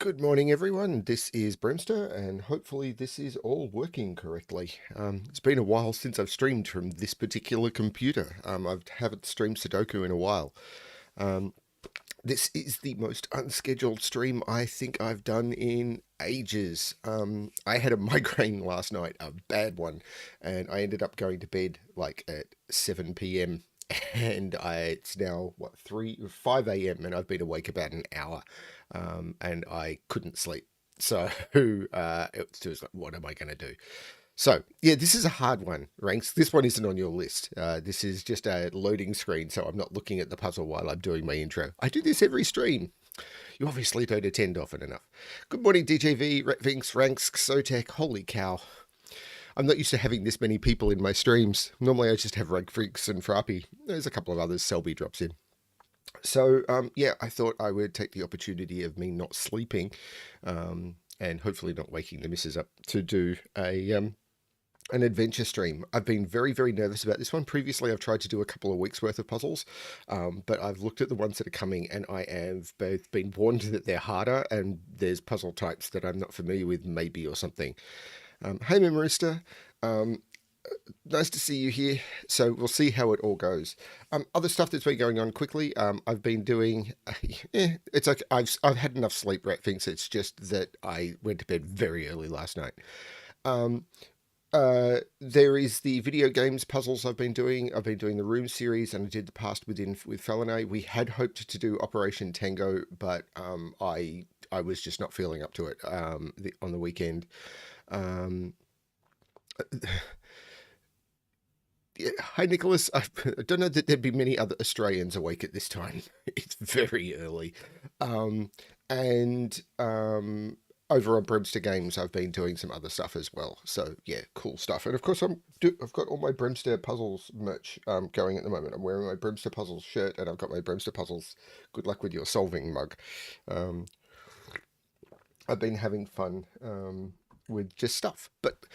Good morning, everyone. This is BremSter, and hopefully this is all working correctly. It's been a while since I've streamed from this particular computer. I haven't streamed Sudoku in a while. Um, this is the most unscheduled stream I think I've done in ages. I had a migraine last night, a bad one, and I ended up going to bed like at 7 p.m. And it's now what 5 a.m. and I've been awake about an hour, and I couldn't sleep. So it was like, what am I going to do? So yeah, this is a hard one, Ranks. This one isn't on your list. This is just a loading screen, so I'm not looking at the puzzle while I'm doing my intro. I do this every stream. You obviously don't attend often enough. Good morning, DJV, Retvinks, Ranks, Xotech. Holy cow. I'm not used to having this many people in my streams. Normally I just have Rugfreaks and Frappy. There's a couple of others. Selby drops in. So, yeah, I thought I would take the opportunity of me not sleeping, and hopefully not waking the missus up to do an adventure stream. I've been very, very nervous about this one. Previously, I've tried to do a couple of weeks worth of puzzles, but I've looked at the ones that are coming, and I have both been warned that they're harder, and there's puzzle types that I'm not familiar with, maybe, or something. Hey, Marista. Nice to see you here. So we'll see how it all goes. Other stuff that's been going on quickly. I've been doing. It's like I've had enough sleep. Rat thinks it's just that I went to bed very early last night. Um, there is the video games puzzles I've been doing. I've been doing the Room series, and I did the past with Felinae. We had hoped to do Operation Tango, but I was just not feeling up to it on the weekend. Yeah, hi, Nicholas. I don't know that there'd be many other Australians awake at this time. It's very early. And over on Bremster Games, I've been doing some other stuff as well. So, yeah, cool stuff. And, of course, I've got all my Bremster Puzzles merch going at the moment. I'm wearing my Bremster Puzzles shirt, and I've got my Bremster Puzzles Good Luck With Your Solving mug. I've been having fun with just stuff. But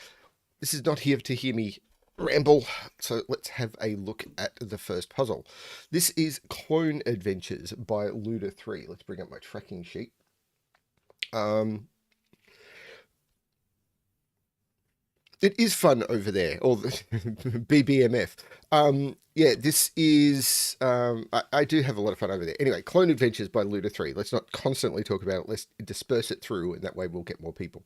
this is not here to hear me ramble, so let's have a look at the first puzzle. This is Clone Adventures by Luda3. Let's bring up my tracking sheet. It is fun over there, or the BBMF. Yeah, this is. I do have a lot of fun over there. Anyway, Clone Adventures by Luda3. Let's not constantly talk about it. Let's disperse it through, and that way we'll get more people.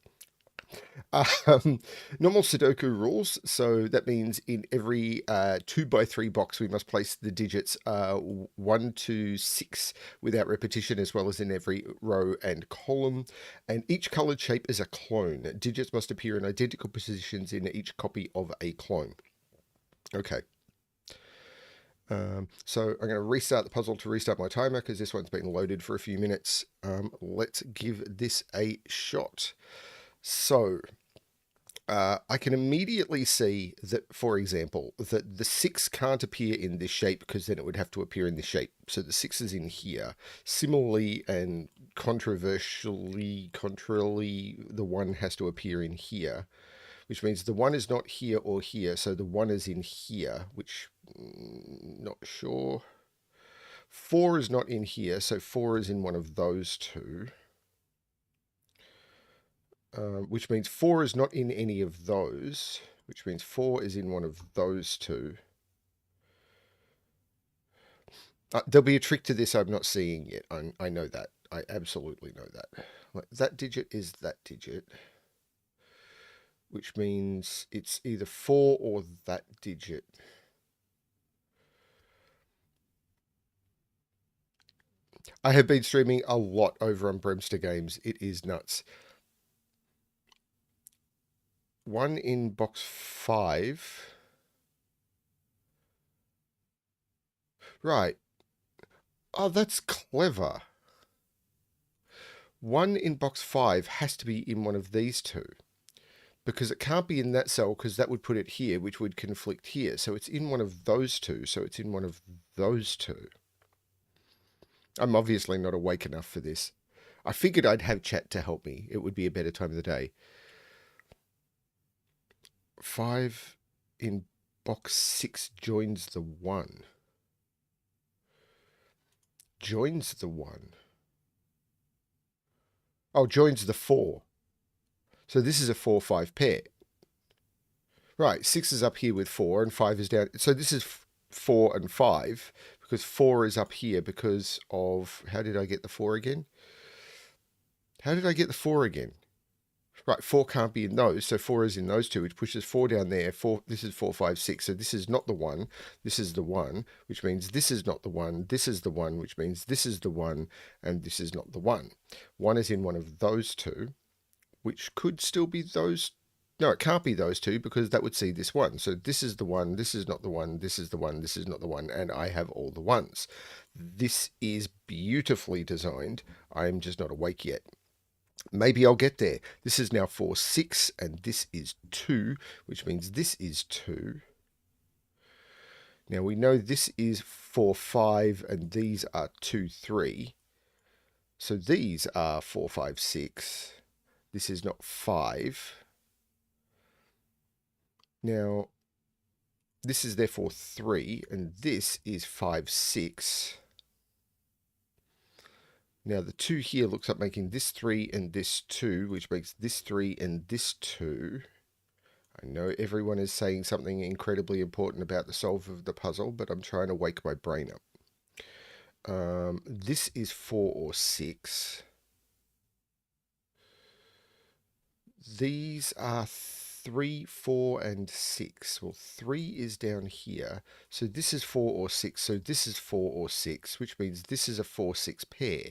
Normal Sudoku rules. So that means in every 2x3 box, we must place the digits 1 to 6 without repetition, as well as in every row and column. And each colored shape is a clone. Digits must appear in identical positions in each copy of a clone. Okay. So I'm going to restart the puzzle to restart my timer because this one's been loaded for a few minutes. Let's give this a shot. So, I can immediately see that, for example, that the 6 can't appear in this shape because then it would have to appear in this shape. So the 6 is in here. Similarly and contrarily, the 1 has to appear in here, which means the 1 is not here or here. So the 1 is in here, which, not sure. 4 is not in here, so 4 is in one of those two. Which means 4 is not in any of those, which means 4 is in one of those two. There'll be a trick to this I'm not seeing yet. I know that. I absolutely know that. That digit is that digit, which means it's either 4 or that digit. I have been streaming a lot over on BremSter Games. It is nuts. 1 in box 5. Right. Oh, that's clever. 1 in box 5 has to be in one of these two. Because it can't be in that cell because that would put it here, which would conflict here. So it's in one of those two. So it's in one of those two. I'm obviously not awake enough for this. I figured I'd have chat to help me. It would be a better time of the day. 5 in box 6 joins the 1. Joins the 1. Oh, joins the 4. So this is a 4-5 pair. Right, 6 is up here with 4 and 5 is down. So this is 4 and 5 because 4 is up here because of... How did I get the 4 again? How did I get the 4 again? Right, 4 can't be in those, so 4 is in those two, which pushes 4 down there. 4. This is 4, 5, 6. So this is not the 1. This is the 1, which means this is not the 1. This is the 1, which means this is the 1, and this is not the 1. 1 is in one of those two, which could still be those. No, it can't be those two because that would see this 1. So this is the 1, this is not the 1, this is the 1, this is not the 1, and I have all the 1s. This is beautifully designed. I am just not awake yet. Maybe I'll get there. This is now 4, 6, and this is 2, which means this is 2. Now we know this is 4, 5, and these are 2, 3. So these are 4, 5, 6. This is not 5. Now, this is therefore 3, and this is 5, 6. Now, the 2 here looks like making this 3 and this 2, which makes this 3 and this 2. I know everyone is saying something incredibly important about the solve of the puzzle, but I'm trying to wake my brain up. This is 4 or 6. These are 3, 4, and 6. Well, 3 is down here. So this is 4 or 6. So this is 4 or 6, which means this is a 4, 6 pair.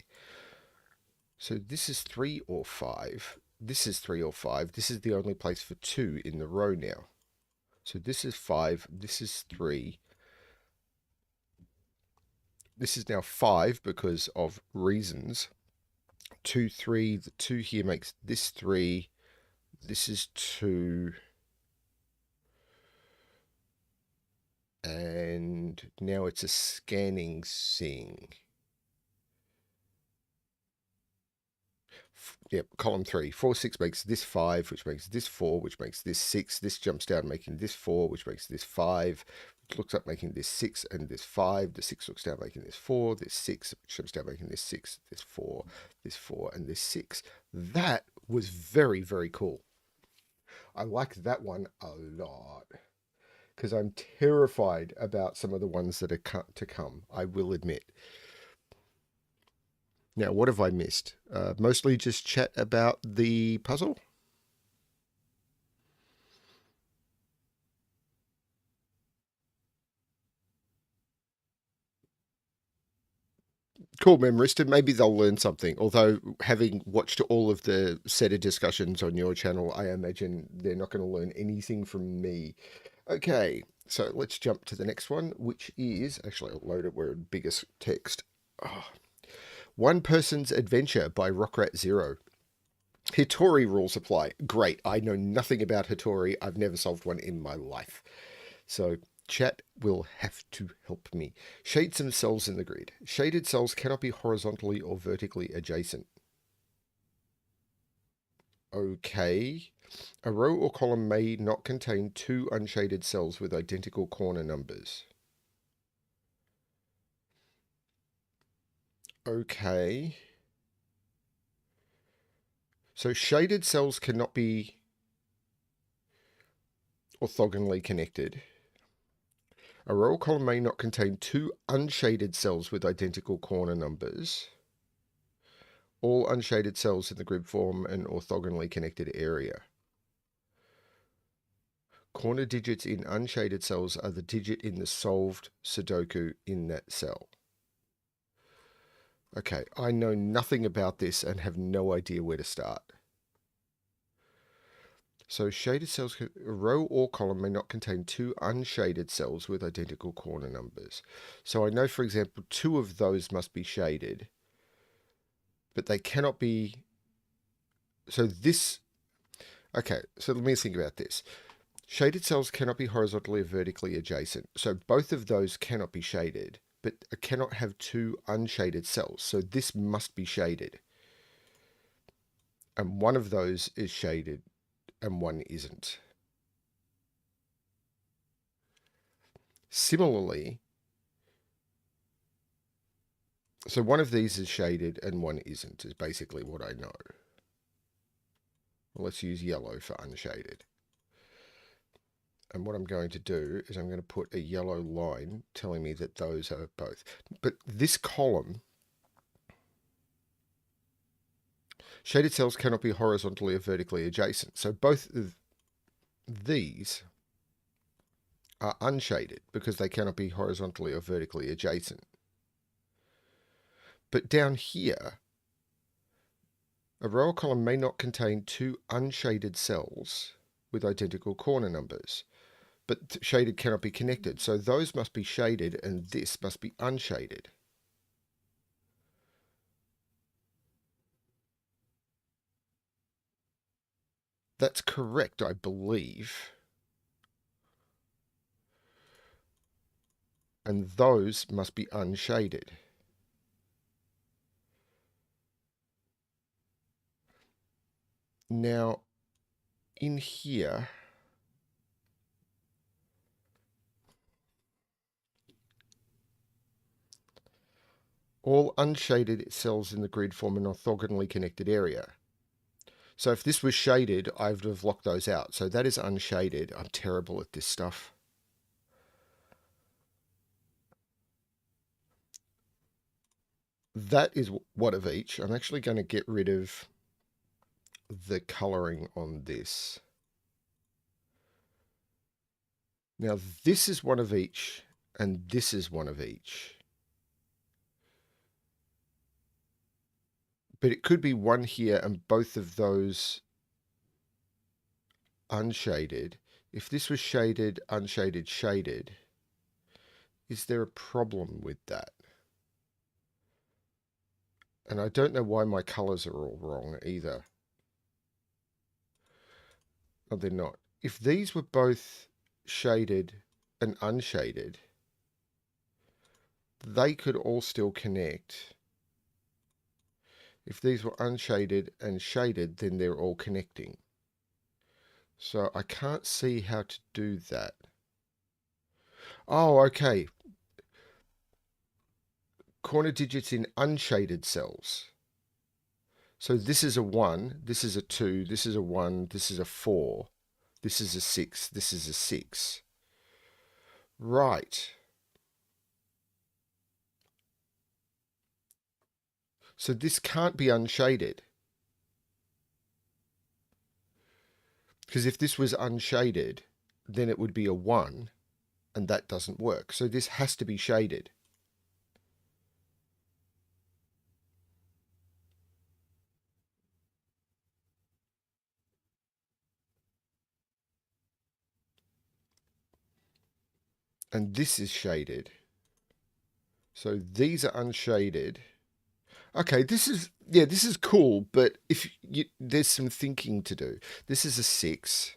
So this is 3 or 5. This is 3 or 5. This is the only place for 2 in the row now. So this is 5. This is 3. This is now 5 because of reasons. 2, 3. The 2 here makes this 3. This is 2. And now it's a scanning thing. Yep, column 3. 4, 6 makes this 5, which makes this 4, which makes this 6. This jumps down, making this 4, which makes this 5. Which looks up, making this 6 and this 5. The 6 looks down, making this 4. This 6, which jumps down, making this 6, this 4, and this 6. That was very, very cool. I like that one a lot because I'm terrified about some of the ones that are to come, I will admit. Now, what have I missed? Mostly just chat about the puzzle. Cool, Memriston. Maybe they'll learn something. Although, having watched all of the set of discussions on your channel, I imagine they're not going to learn anything from me. Okay, so let's jump to the next one, which is... Actually, I'll load it where it's biggest text. Oh. One Person's Adventure by Rockrat Zero. Hitori rules apply. Great. I know nothing about Hitori. I've never solved one in my life. So chat will have to help me. Shade some cells in the grid. Shaded cells cannot be horizontally or vertically adjacent. Okay. A row or column may not contain 2 unshaded cells with identical corner numbers. Okay. So shaded cells cannot be orthogonally connected. A row or column may not contain 2 unshaded cells with identical corner numbers. All unshaded cells in the grid form an orthogonally connected area. Corner digits in unshaded cells are the digit in the solved Sudoku in that cell. Okay, I know nothing about this and have no idea where to start. So shaded cells, a row or column may not contain 2 unshaded cells with identical corner numbers. So I know, for example, 2 of those must be shaded, but they cannot be... So this... Okay, so let me think about this. Shaded cells cannot be horizontally or vertically adjacent. So both of those cannot be shaded, but cannot have 2 unshaded cells. So this must be shaded. And one of those is shaded and one isn't. Similarly, so one of these is shaded and one isn't, is basically what I know. Well, let's use yellow for unshaded. And what I'm going to do is I'm going to put a yellow line telling me that those are both. But this column, shaded cells cannot be horizontally or vertically adjacent. So both of these are unshaded because they cannot be horizontally or vertically adjacent. But down here, a row or column may not contain two unshaded cells with identical corner numbers, but shaded cannot be connected. So those must be shaded and this must be unshaded. That's correct, I believe. And those must be unshaded. Now, in here, all unshaded cells in the grid form an orthogonally connected area. So if this was shaded, I would have locked those out. So that is unshaded. I'm terrible at this stuff. That is one of each. I'm actually going to get rid of the coloring on this. Now this is one of each, and this is one of each. But it could be one here and both of those unshaded. If this was shaded, unshaded, shaded, is there a problem with that? And I don't know why my colors are all wrong either. Oh, they're not. If these were both shaded and unshaded, they could all still connect. If these were unshaded and shaded, then they're all connecting. So I can't see how to do that. Oh, okay. Corner digits in unshaded cells. So this is a 1, this is a 2, this is a 1, this is a 4, this is a 6, this is a 6. Right. So this can't be unshaded. Because if this was unshaded, then it would be a 1, and that doesn't work. So this has to be shaded. And this is shaded. So these are unshaded. Okay, this is cool, but there's some thinking to do. This is a 6.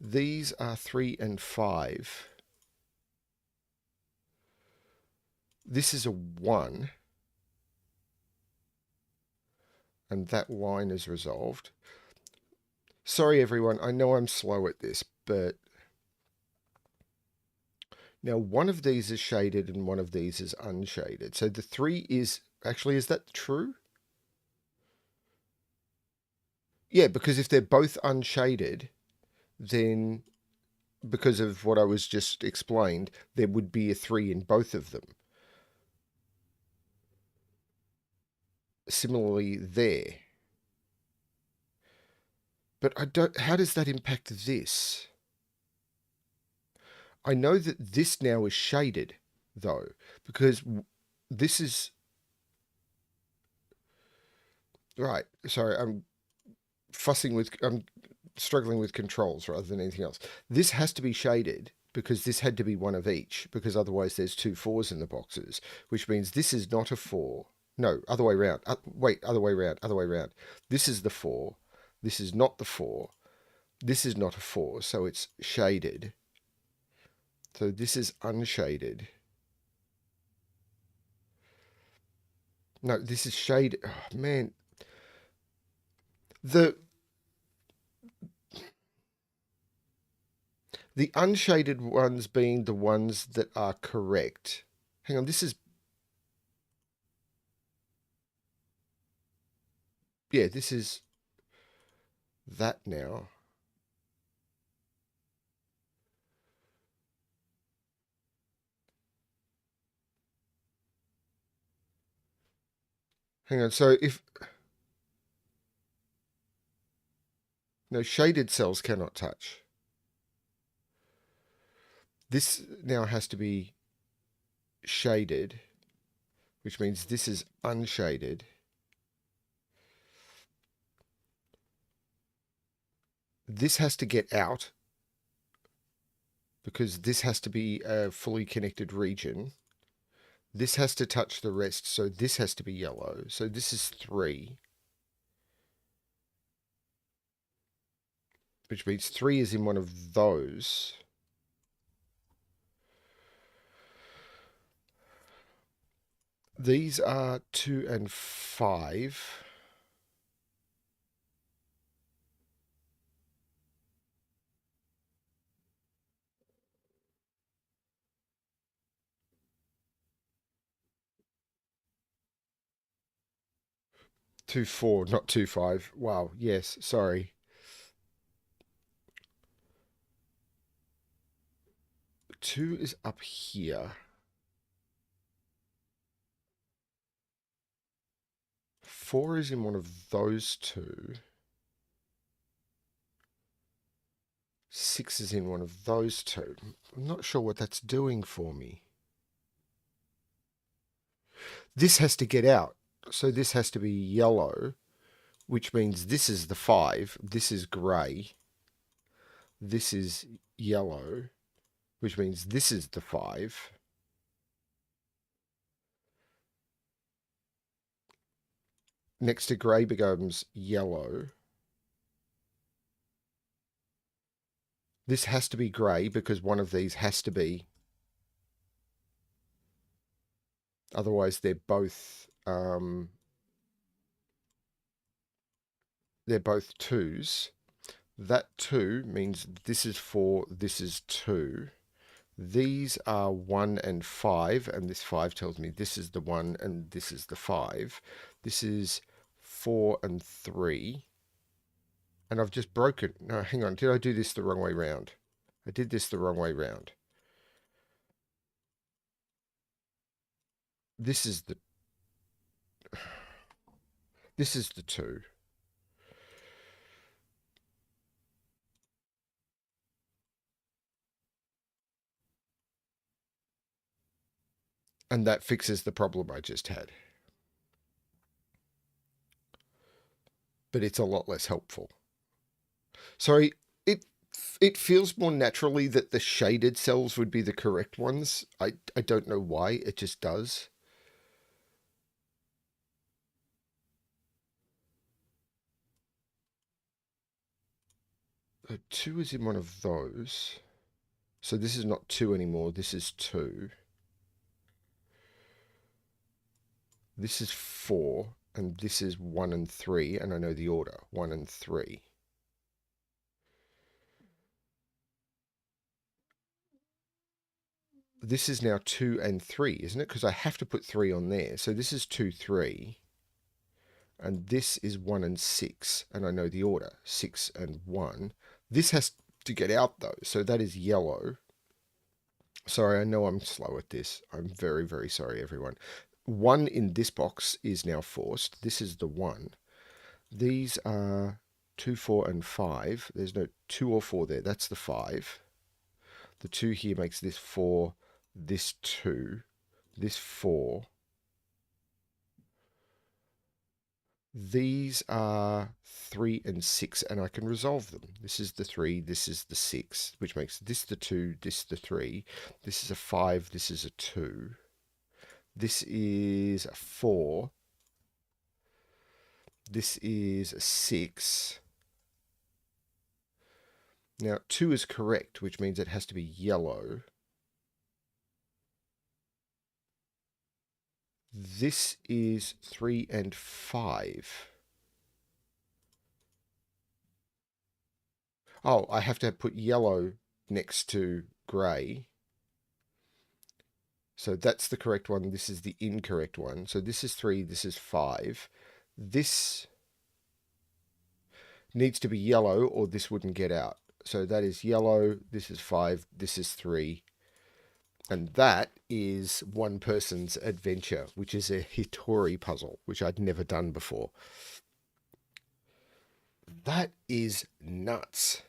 These are 3 and 5. This is a 1. And that line is resolved. Sorry, everyone. I know I'm slow at this, but now one of these is shaded and one of these is unshaded. So the 3 is... Actually, is that true? Yeah, because if they're both unshaded, then because of what I was just explained, there would be a 3 in both of them. Similarly there. But I don't... How does that impact this? I know that this now is shaded, though, because this is... Right, sorry, I'm struggling with controls rather than anything else. This has to be shaded because this had to be one of each, because otherwise there's 2 4s in the boxes, which means this is not a 4. No, other way around. Wait, other way around. This is the 4. This is not the 4. This is not a 4, so it's shaded. So this is unshaded. No, this is shaded. Oh, man. The unshaded ones being the ones that are correct. Hang on, this is... Yeah, this is... That now. Hang on, so if... No, shaded cells cannot touch. This now has to be shaded, which means this is unshaded. This has to get out because this has to be a fully connected region. This has to touch the rest, so this has to be yellow. So this is 3, which means 3 is in one of those. These are 2 and 5. Two, 4, not 2, 5. Wow, yes, sorry. 2 is up here. 4 is in one of those two. 6 is in one of those two. I'm not sure what that's doing for me. This has to get out. So this has to be yellow, which means this is the 5. This is grey. This is yellow, which means this is the 5. Next to grey becomes yellow. This has to be grey because one of these has to be. Otherwise, they're both 2s. That 2 means this is 4, this is 2. These are 1 and 5, and this 5 tells me this is the 1 and this is the 5. This is 4 and 3. And I've just broken. No, hang on. Did I do this the wrong way round? I did this the wrong way round. This is the 2. And that fixes the problem I just had. But it's a lot less helpful. Sorry, it feels more naturally that the shaded cells would be the correct ones. I don't know why, it just does. A 2 is in one of those. So this is not 2 anymore, this is 2. This is 4, and this is 1 and 3, and I know the order, 1 and 3. This is now 2 and 3, isn't it? Because I have to put 3 on there. So this is 2, 3. And this is 1 and 6. And I know the order, 6 and 1. This has to get out, though. So that is yellow. Sorry, I know I'm slow at this. I'm very, very sorry, everyone. 1 in this box is now forced. This is the 1. These are 2, 4, and 5. There's no 2 or 4 there. That's the 5. The 2 here makes this 4, this 2, this 4. These are 3 and 6, and I can resolve them. This is the 3, this is the 6, which makes this the 2, this the 3. This is a 5, this is a 2. This is a 4. This is a 6. Now, 2 is correct, which means it has to be yellow. This is 3 and 5. Oh, I have to put yellow next to grey. So that's the correct one. This is the incorrect one. So this is 3, this is 5. This needs to be yellow or this wouldn't get out. So that is yellow, this is 5, this is 3, and that is one person's adventure, which is a Hitori puzzle, which I'd never done before. That is nuts.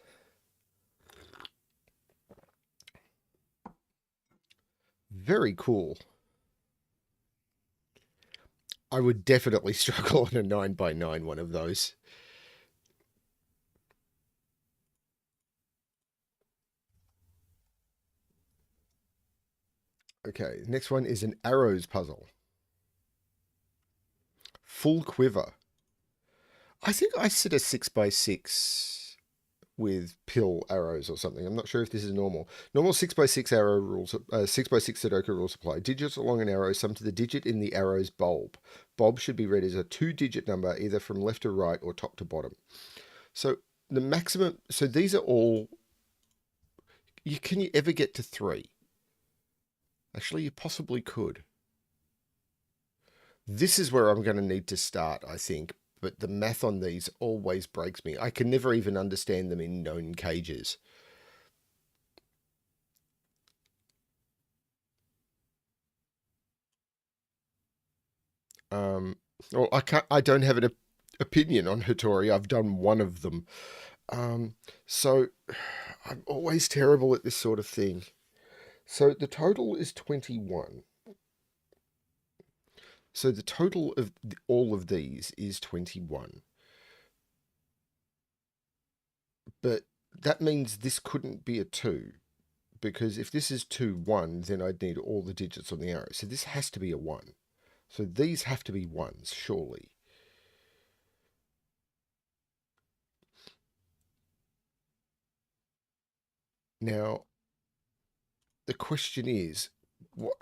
Very cool. I would definitely struggle on a 9x9 one of those. Okay, next one is an arrows puzzle. Full quiver. I think I set a 6x6 with pill arrows or something. I'm not sure if this is normal. Normal 6x6 arrow rules, 6x6 Sudoku rules apply. Digits along an arrow sum to the digit in the arrow's bulb. Bulb should be read as a 2-digit number, either from left to right or top to bottom. So the maximum, so these are all, can you ever get to 3? Actually, you possibly could. This is where I'm going to need to start, I think. But the math on these always breaks me. I can never even understand them in known cages. Well, I don't have an opinion on Hitori. I've done one of them. So I'm always terrible at this sort of thing. So the total is 21. So the total of all of these is 21. But that means this couldn't be a 2. Because if this is 2, 1, then I'd need all the digits on the arrow. So this has to be a 1. So these have to be 1s, surely. Now, the question is, what?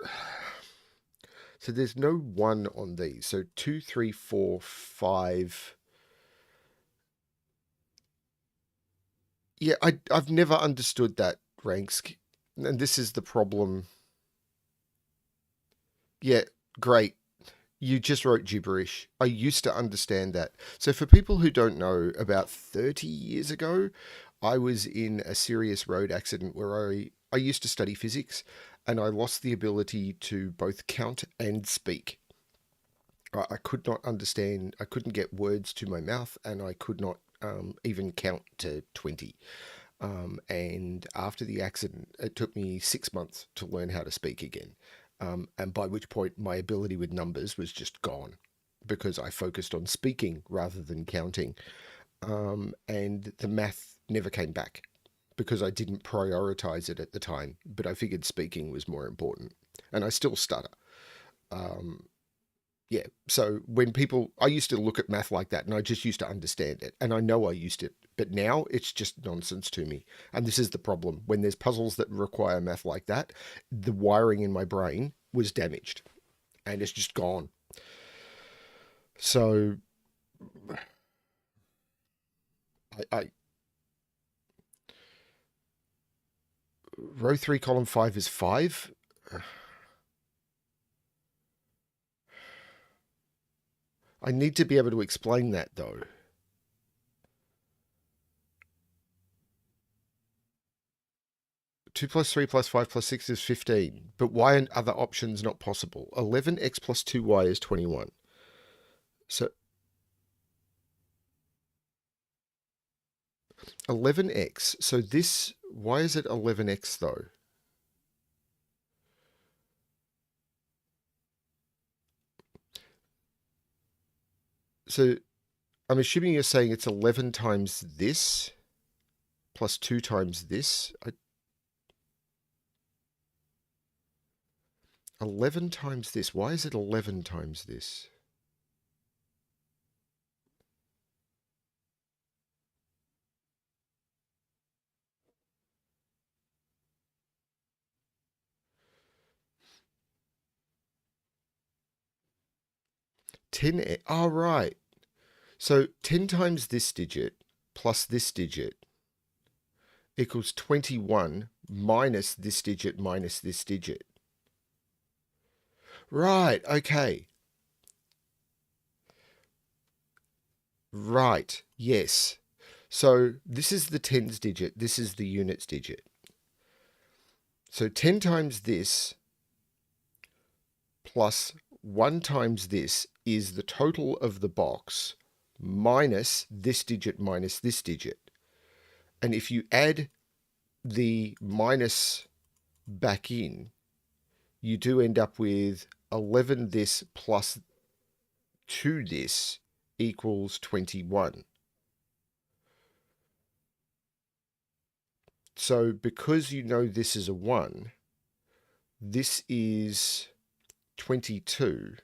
So there's no 1 on these. So 2, 3, 4, 5. Yeah, I've never understood that, ranks. And this is the problem. Yeah, great. You just wrote gibberish. I used to understand that. So for people who don't know, about 30 years ago, I was in a serious road accident where I used to study physics and I lost the ability to both count and speak. I could not understand, I couldn't get words to my mouth, and I could not even count to 20. And after the accident, it took me 6 months to learn how to speak again. And by which point my ability with numbers was just gone because I focused on speaking rather than counting. And the math never came back because I didn't prioritize it at the time, but I figured speaking was more important. And I still stutter. Yeah, so when people, I used to look at math like that and I just used to understand it. And I know I used it, but now it's just nonsense to me. And this is the problem. When there's puzzles that require math like that, the wiring in my brain was damaged and it's just gone. So I row 3, column 5 is 5. I need to be able to explain that though. Two plus 3 plus 5 plus 6 is 15. But why are other options not possible? 11x plus 2y is 21. So 11x. So this, why is it 11x though? So I'm assuming you're saying it's 11 times this plus 2 times this. 11 times this. Why is it 11 times this? Oh, right. So 10 times this digit plus this digit equals 21 minus this digit minus this digit. Right, okay. Right, yes. So this is the tens digit, this is the units digit. So 10 times this plus 1 times this is the total of the box minus this digit minus this digit. And if you add the minus back in, you do end up with 11 this plus 2 this equals 21. So because you know this is a 1, this is 22.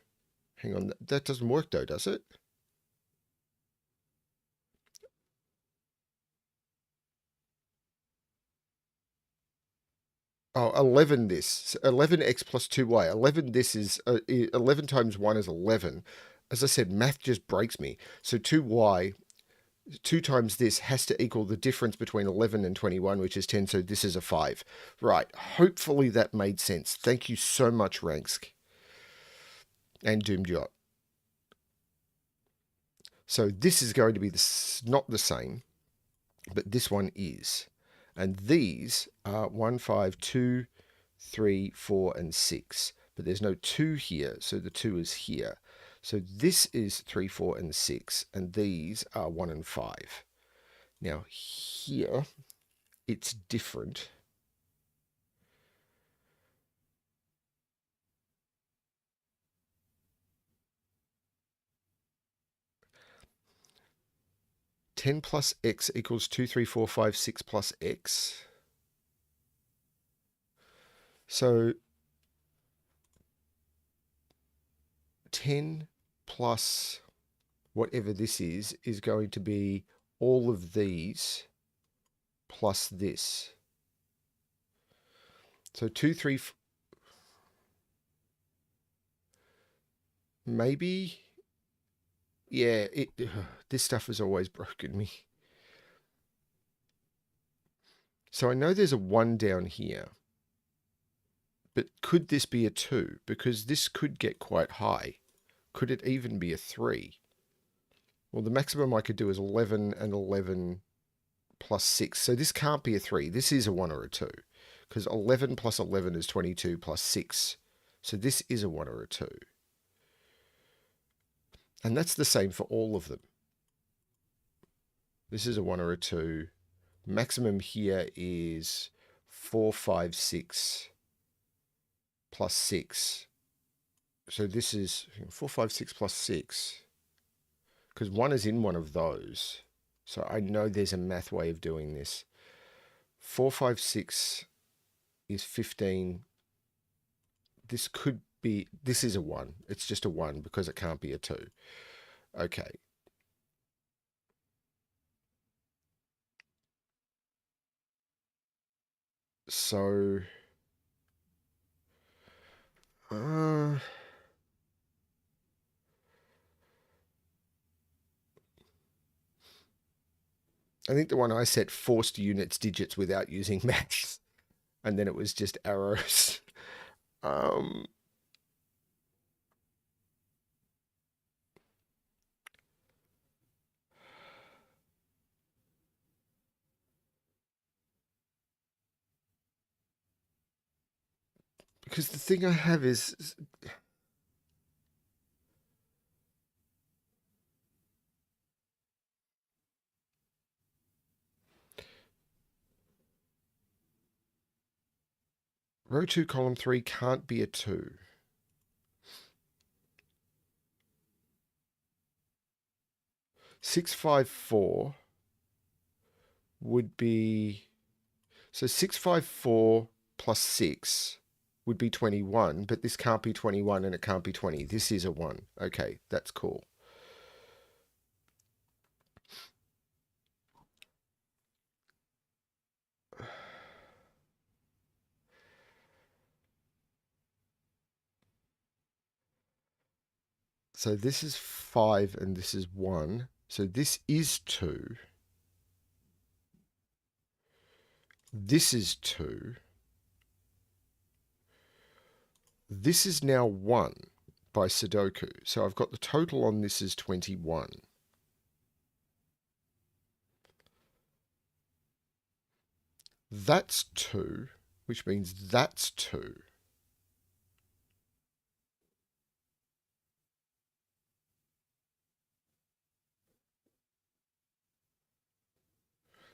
Hang on, that doesn't work though, does it? Oh, 11 this. 11x plus 2y. 11 this is, 11 times 1 is 11. As I said, math just breaks me. So 2y, 2 times this has to equal the difference between 11 and 21, which is 10, so this is a 5. Right, hopefully that made sense. Thank you so much, Ransk. And Doomjot. So this is going to be not the same, but this one is. And these are 1, 5, 2, 3, 4, and 6. But there's no 2 here, so the 2 is here. So this is 3, 4, and 6, and these are 1 and 5. Now here, it's different. Ten plus x equals 2, 3, 4, 5, 6 plus x. So 10 plus whatever this is going to be all of these plus this. So 2, 3, maybe, yeah, this stuff has always broken me. So I know there's a 1 down here, but could this be a 2? Because this could get quite high. Could it even be a 3? Well, the maximum I could do is 11 and 11 plus 6. So this can't be a 3. This is a 1 or a 2. Because 11 plus 11 is 22 plus 6. So this is a 1 or a 2. And that's the same for all of them. This is a 1 or a 2. Maximum here is 4, 5, 6 plus 6. So this is 4, 5, 6 plus 6. Because 1 is in one of those. So I know there's a math way of doing this. 4, 5, 6 is 15. This could be, this is a 1. It's just a 1 because it can't be a 2. Okay. So, I think the one I set forced units digits without using maths, and then it was just arrows. Because the thing I have is row 2, column 3 can't be a 2. Six, 5, 4 would be, so 6, 5, 4 plus 6 would be 21, but this can't be 21 and it can't be 20. This is a 1. Okay, that's cool. So this is 5 and this is 1. So this is 2. This is 2. This is now 1 by Sudoku. So I've got the total on this is 21. That's 2, which means that's 2.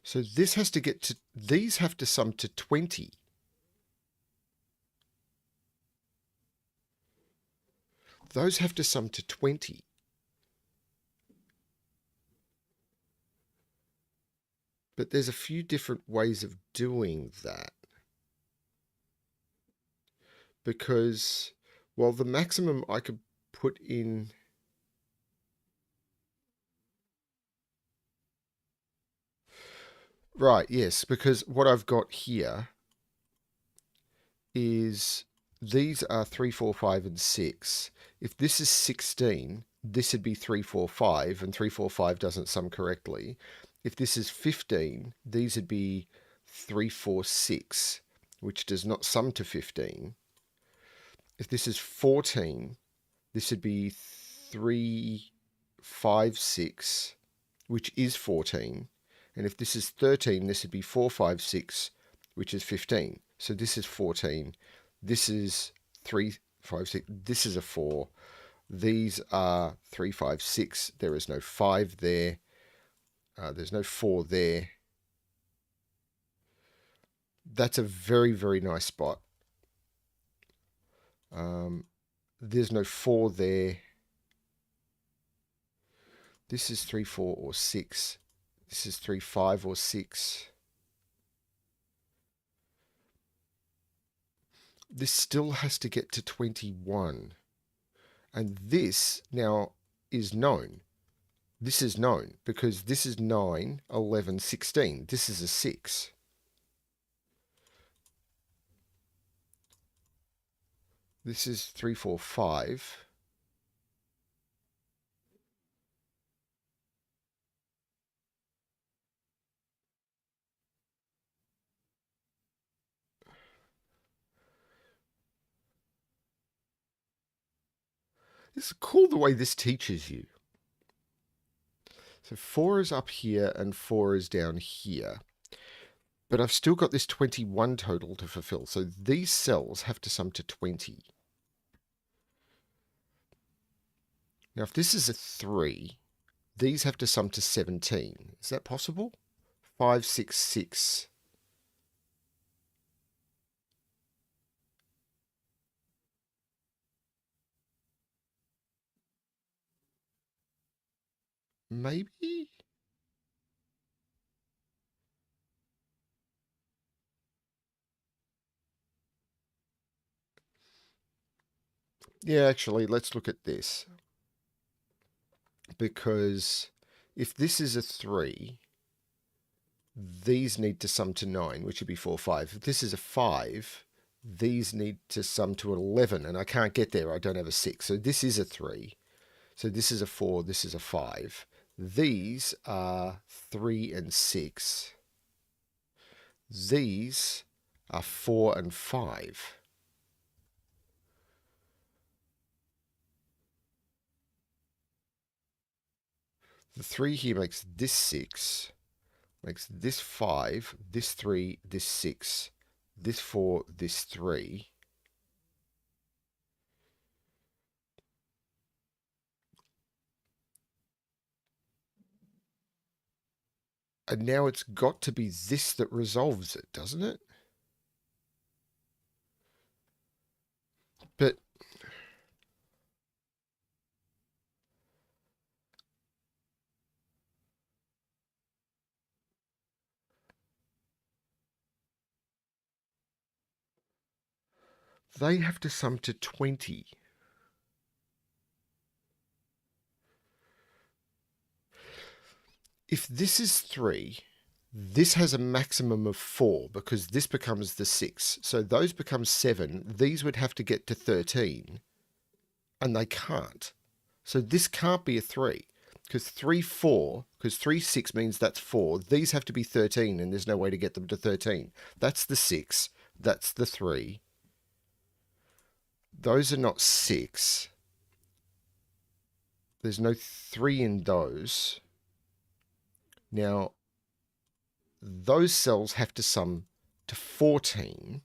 So this has to get to, these have to sum to 20. Those have to sum to 20. But there's a few different ways of doing that. Because, well, the maximum I could put in... Right, yes, because what I've got here is these are 3, 4, 5, and 6. If this is 16, this would be 3, 4, 5, and 3, 4, 5 doesn't sum correctly. If this is 15, these would be 3, 4, 6, which does not sum to 15. If this is 14, this would be 3, 5, 6, which is 14. And if this is 13, this would be 4, 5, 6, which is 15. So this is 14. This is 3, 5, 6. This is a 4. These are 3, 5, 6. There is no 5 there. There's no 4 there. That's a very, very nice spot. There's no 4 there. This is 3, 4, or 6. This is 3, 5, or 6. This still has to get to 21. And this now is known. This is known because this is 9, 11, 16. This is a 6. This is 3, 4, 5. It's cool the way this teaches you. So 4 is up here and 4 is down here. But I've still got this 21 total to fulfill. So these cells have to sum to 20. Now, if this is a 3, these have to sum to 17. Is that possible? 5, 6, 6. Maybe? Yeah, actually, let's look at this. Because if this is a 3, these need to sum to 9, which would be 4, 5. If this is a 5, these need to sum to 11, and I can't get there. I don't have a 6. So this is a 3. So this is a 4, this is a 5. These are 3 and 6. These are 4 and 5. The 3 here makes this 6, makes this 5, this 3, this 6, this 4, this 3. And now it's got to be this that resolves it, doesn't it? But they have to sum to 20. If this is 3, this has a maximum of 4 because this becomes the 6. So those become 7. These would have to get to 13. And they can't. So this can't be a 3. Because 3, 4, because 3, 6 means that's 4. These have to be 13 and there's no way to get them to 13. That's the 6. That's the 3. Those are not 6. There's no 3 in those. Now, those cells have to sum to 14.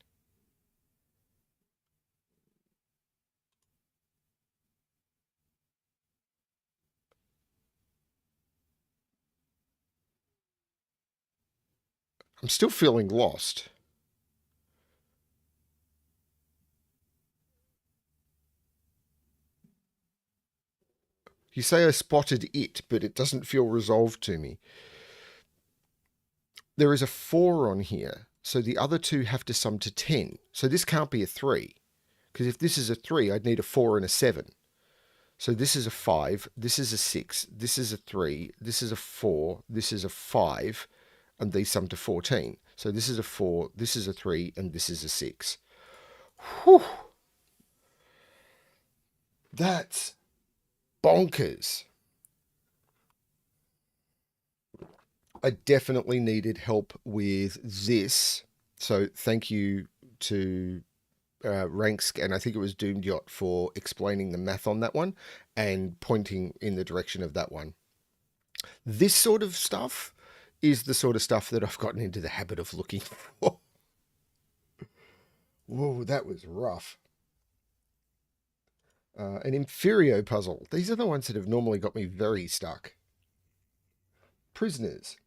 I'm still feeling lost. You say I spotted it, but it doesn't feel resolved to me. There is a 4 on here, so the other two have to sum to 10. So this can't be a 3, because if this is a 3, I'd need a 4 and a 7. So this is a 5, this is a 6, this is a 3, this is a 4, this is a 5, and these sum to 14. So this is a 4, this is a 3, and this is a 6. Whew. That's bonkers. I definitely needed help with this. So thank you to Ranks, and I think it was Doomed Yacht, for explaining the math on that one and pointing in the direction of that one. This sort of stuff is the sort of stuff that I've gotten into the habit of looking for. Whoa, that was rough. An Inferio puzzle. These are the ones that have normally got me very stuck. Prisoners.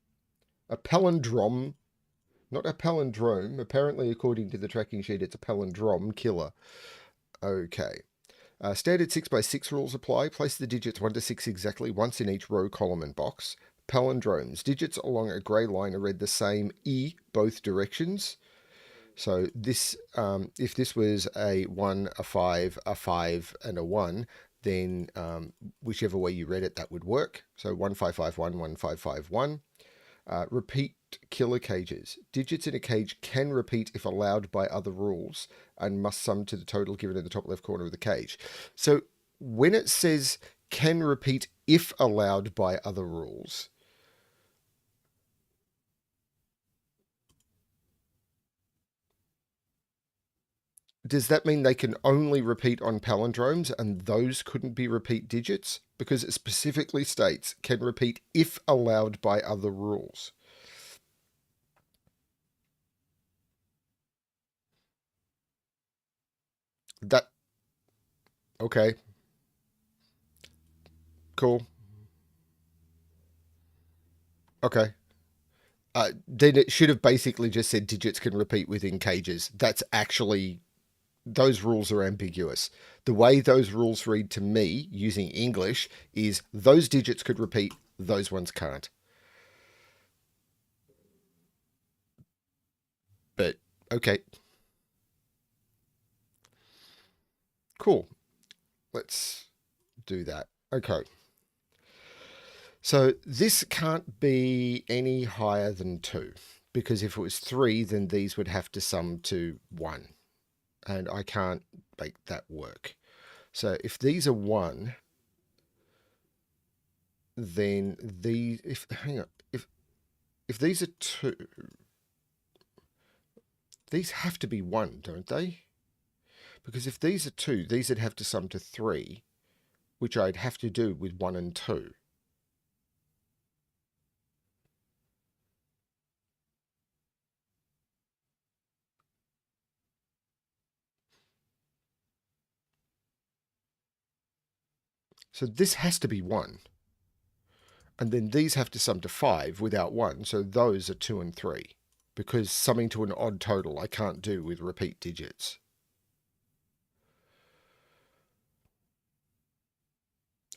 A palindrome. Not a palindrome. Apparently, according to the tracking sheet, it's a palindrome killer. Okay. Standard 6x6 rules apply. Place the digits 1 to 6 exactly once in each row, column, and box. Palindromes. Digits along a grey line are read the same E both directions. So this, if this was a 1, a 5, and a 1, then whichever way you read it, that would work. So 1551, 1551. Repeat killer cages. Digits in a cage can repeat if allowed by other rules and must sum to the total given in the top left corner of the cage. So when it says can repeat if allowed by other rules, does that mean they can only repeat on palindromes and those couldn't be repeat digits? Because it specifically states can repeat if allowed by other rules. That, okay, cool. Okay. Then it should have basically just said digits can repeat within cages. That's actually, those rules are ambiguous. The way those rules read to me, using English, is those digits could repeat, those ones can't. But, okay. Cool. Let's do that. Okay. So this can't be any higher than 2, because if it was 3, then these would have to sum to 1. And I can't make that work. So if these are 1, then these, if, hang on, if these are 2, these have to be 1, don't they? Because if these are 2, these would have to sum to 3, which I'd have to do with 1 and 2. So this has to be 1. And then these have to sum to 5 without 1, so those are 2 and 3. Because summing to an odd total I can't do with repeat digits.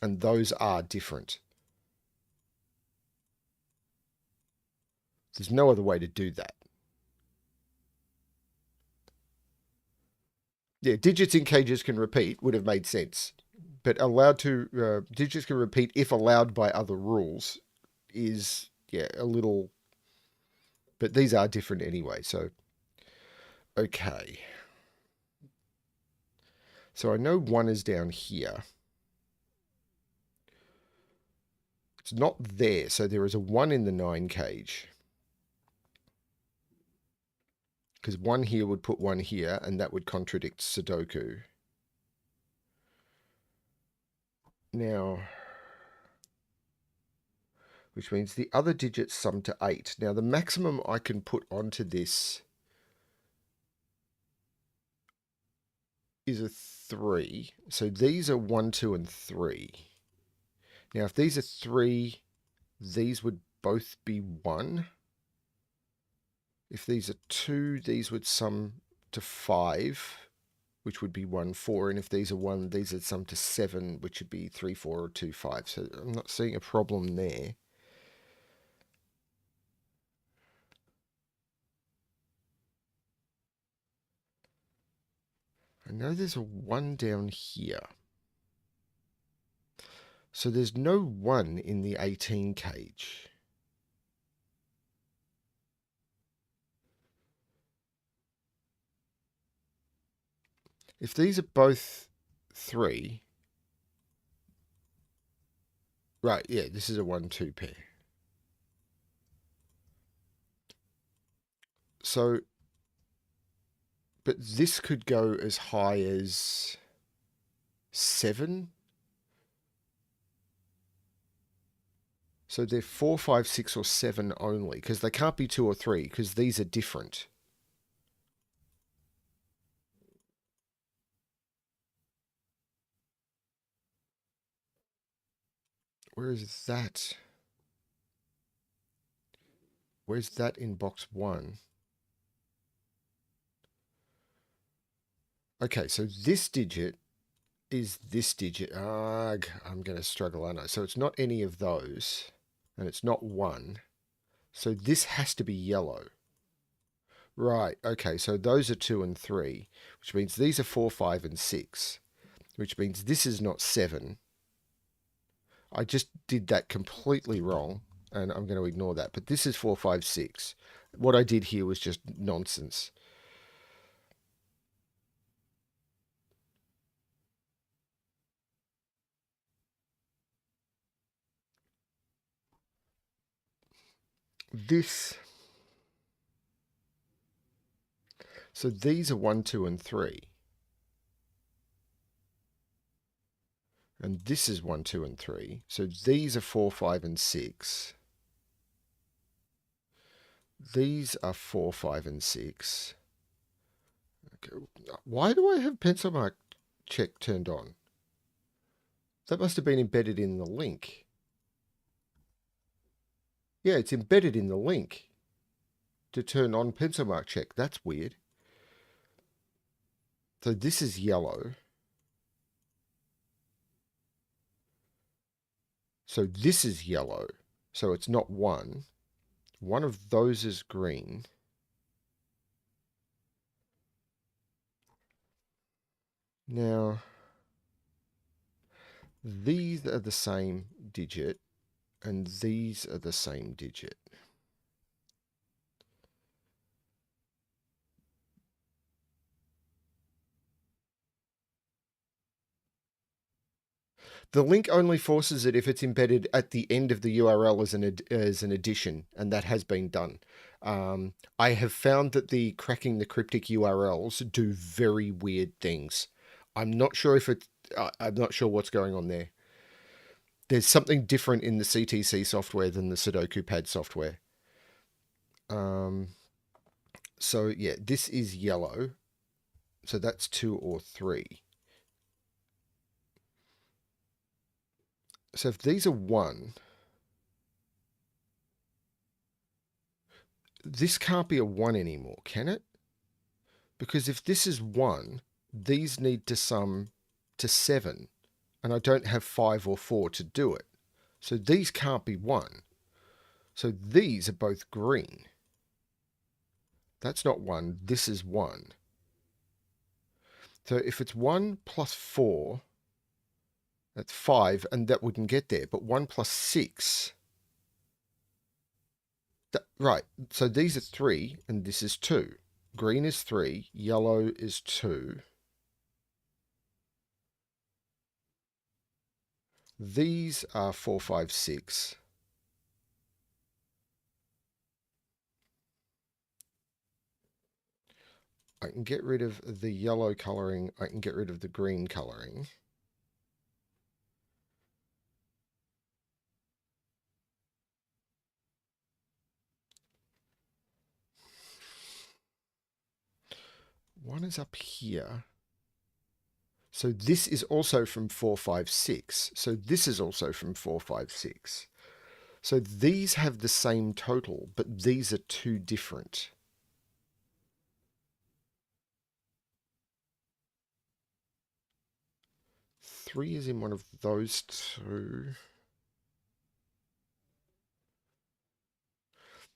And those are different. There's no other way to do that. Yeah, digits in cages can repeat would have made sense. But allowed to, digits can repeat if allowed by other rules is, yeah, a little, but these are different anyway, so, okay. So I know 1 is down here. It's not there, so there is a 1 in the 9 cage. Because 1 here would put 1 here, and that would contradict Sudoku. Now, which means the other digits sum to 8. Now, the maximum I can put onto this is a 3. So these are 1, 2, and 3. Now, if these are 3, these would both be 1. If these are 2, these would sum to 5, which would be 1, 4. And if these are 1, these would sum to 7, which would be 3, 4, or 2, 5. So I'm not seeing a problem there. I know there's a 1 down here. So there's no 1 in the 18 cage. If these are both 3, right, yeah, this is a 1, 2 pair. So, but this could go as high as 7. So they're 4, 5, 6, or 7 only, because they can't be 2 or 3, because these are different. Where is that? Where's that in box 1? Okay, so this digit is this digit. Ugh, I'm going to struggle, aren't I? So it's not any of those, and it's not 1. So this has to be yellow. Right, okay, so those are 2 and 3, which means these are 4, 5, and 6, which means this is not 7. I just did that completely wrong, and I'm going to ignore that. But this is 4, 5, 6. What I did here was just nonsense. This... So these are 1, 2, and 3. And this is 1, 2, and 3. So these are 4, 5, and 6. These are 4, 5, and 6. Okay. Why do I have pencil mark check turned on? That must have been embedded in the link. Yeah, it's embedded in the link to turn on pencil mark check. That's weird. So this is yellow. So this is yellow. So it's not 1. One of those is green. Now, these are the same digit, and these are the same digit. The link only forces it if it's embedded at the end of the URL as an addition, and that has been done. I have found that the cracking the cryptic URLs do very weird things. I'm not sure if it. I'm not sure what's going on there. There's something different in the CTC software than the Sudoku Pad software. So yeah, this is yellow. So that's 2 or 3. So if these are 1, this can't be a 1 anymore, can it? Because if this is 1, these need to sum to 7, and I don't have 5 or 4 to do it. So these can't be 1. So these are both green. That's not 1, this is 1. So if it's 1 plus 4, that's 5, and that wouldn't get there. But 1 plus 6... right, so these are 3, and this is 2. Green is 3, yellow is 2. These are 4, 5, 6. I can get rid of the yellow colouring. I can get rid of the green colouring. One is up here. So this is also from 4, 5, 6. So this is also from 4, 5, 6. So these have the same total, but these are two different. Three is in one of those two.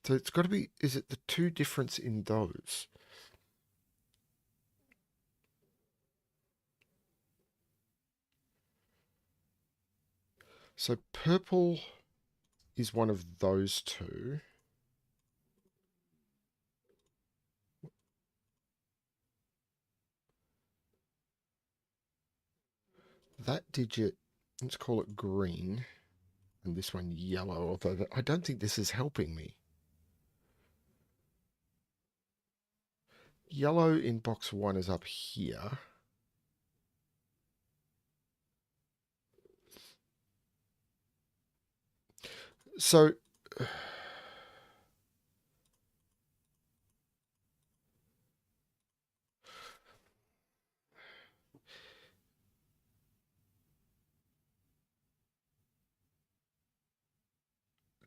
So it's got to be, is it the two difference in those? So purple is one of those two. That digit, let's call it green, and this one yellow, although I don't think this is helping me. Yellow in box 1 is up here. So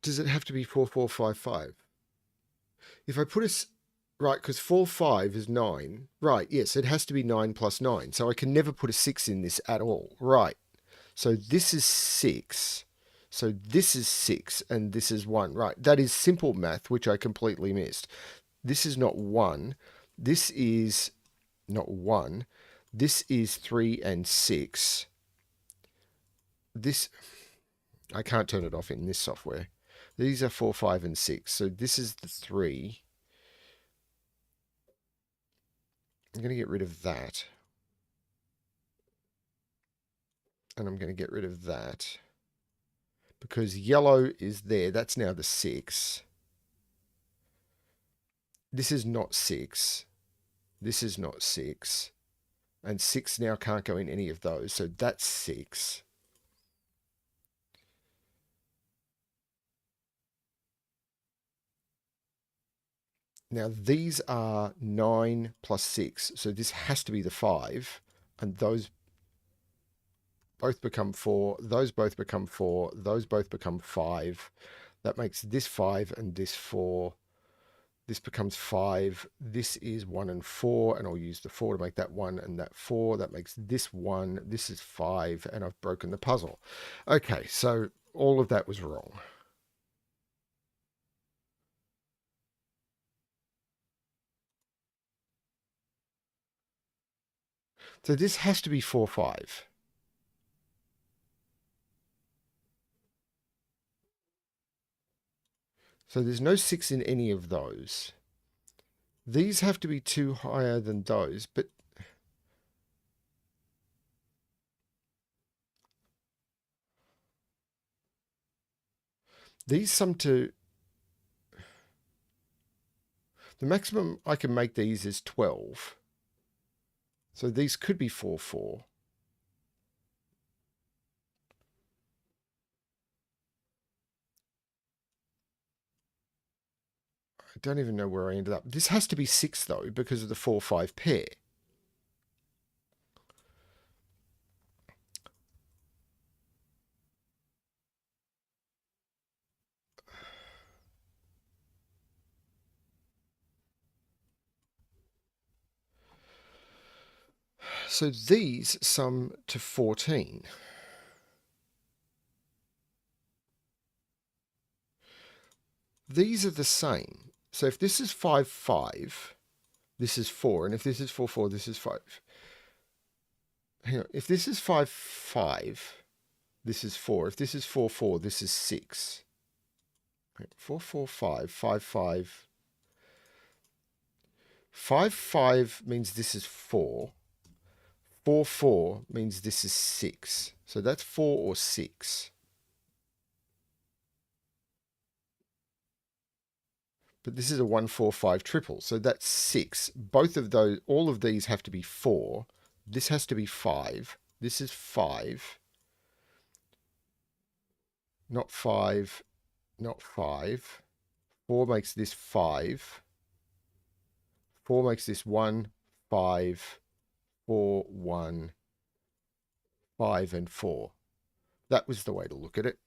does it have to be 4, 4, 5, 5? If I put a... Right, because 4, 5 is 9. Right, yes, it has to be 9 plus 9. So I can never put a 6 in this at all. Right. So this is 6. So this is 6 and this is 1. Right, that is simple math, which I completely missed. This is not 1. This is not 1. This is 3 and 6. This... I can't turn it off in this software. These are 4, 5, and 6. So this is the 3. I'm going to get rid of that. And I'm going to get rid of that. Because yellow is there. That's now the 6. This is not 6. This is not 6. And 6 now can't go in any of those. So that's 6. Now these are 9 plus 6. So this has to be the 5. And those both become 4. Those both become 4. Those both become 5. That makes this 5 and this 4. This becomes 5. This is 1 and 4. And I'll use the 4 to make that 1 and that 4. That makes this 1. This is 5. And I've broken the puzzle. Okay, so all of that was wrong. So this has to be 4, 5. So there's no 6 in any of those. These have to be 2 higher than those, but these sum to... The maximum I can make these is 12. So these could be 4, 4. I don't even know where I ended up. This has to be 6, though, because of the 4, 5 pair. So these sum to 14. These are the same. So if this is 5, 5, this is 4. And if this is 4, 4, this is 5. Hang on. If this is 5, 5, this is 4. If this is 4, 4, this is 6. 4, 4, 5, 5, 5. 5, 5 means this is 4. 4, 4 means this is 6. So that's 4 or 6. But this is a 1, 4, 5 triple. So that's 6. Both of those, all of these have to be 4. This has to be 5. This is 5. Not 5. Not 5. 4 makes this 5. 4 makes this 1, 5, 4, 1. 5 and 4. That was the way to look at it.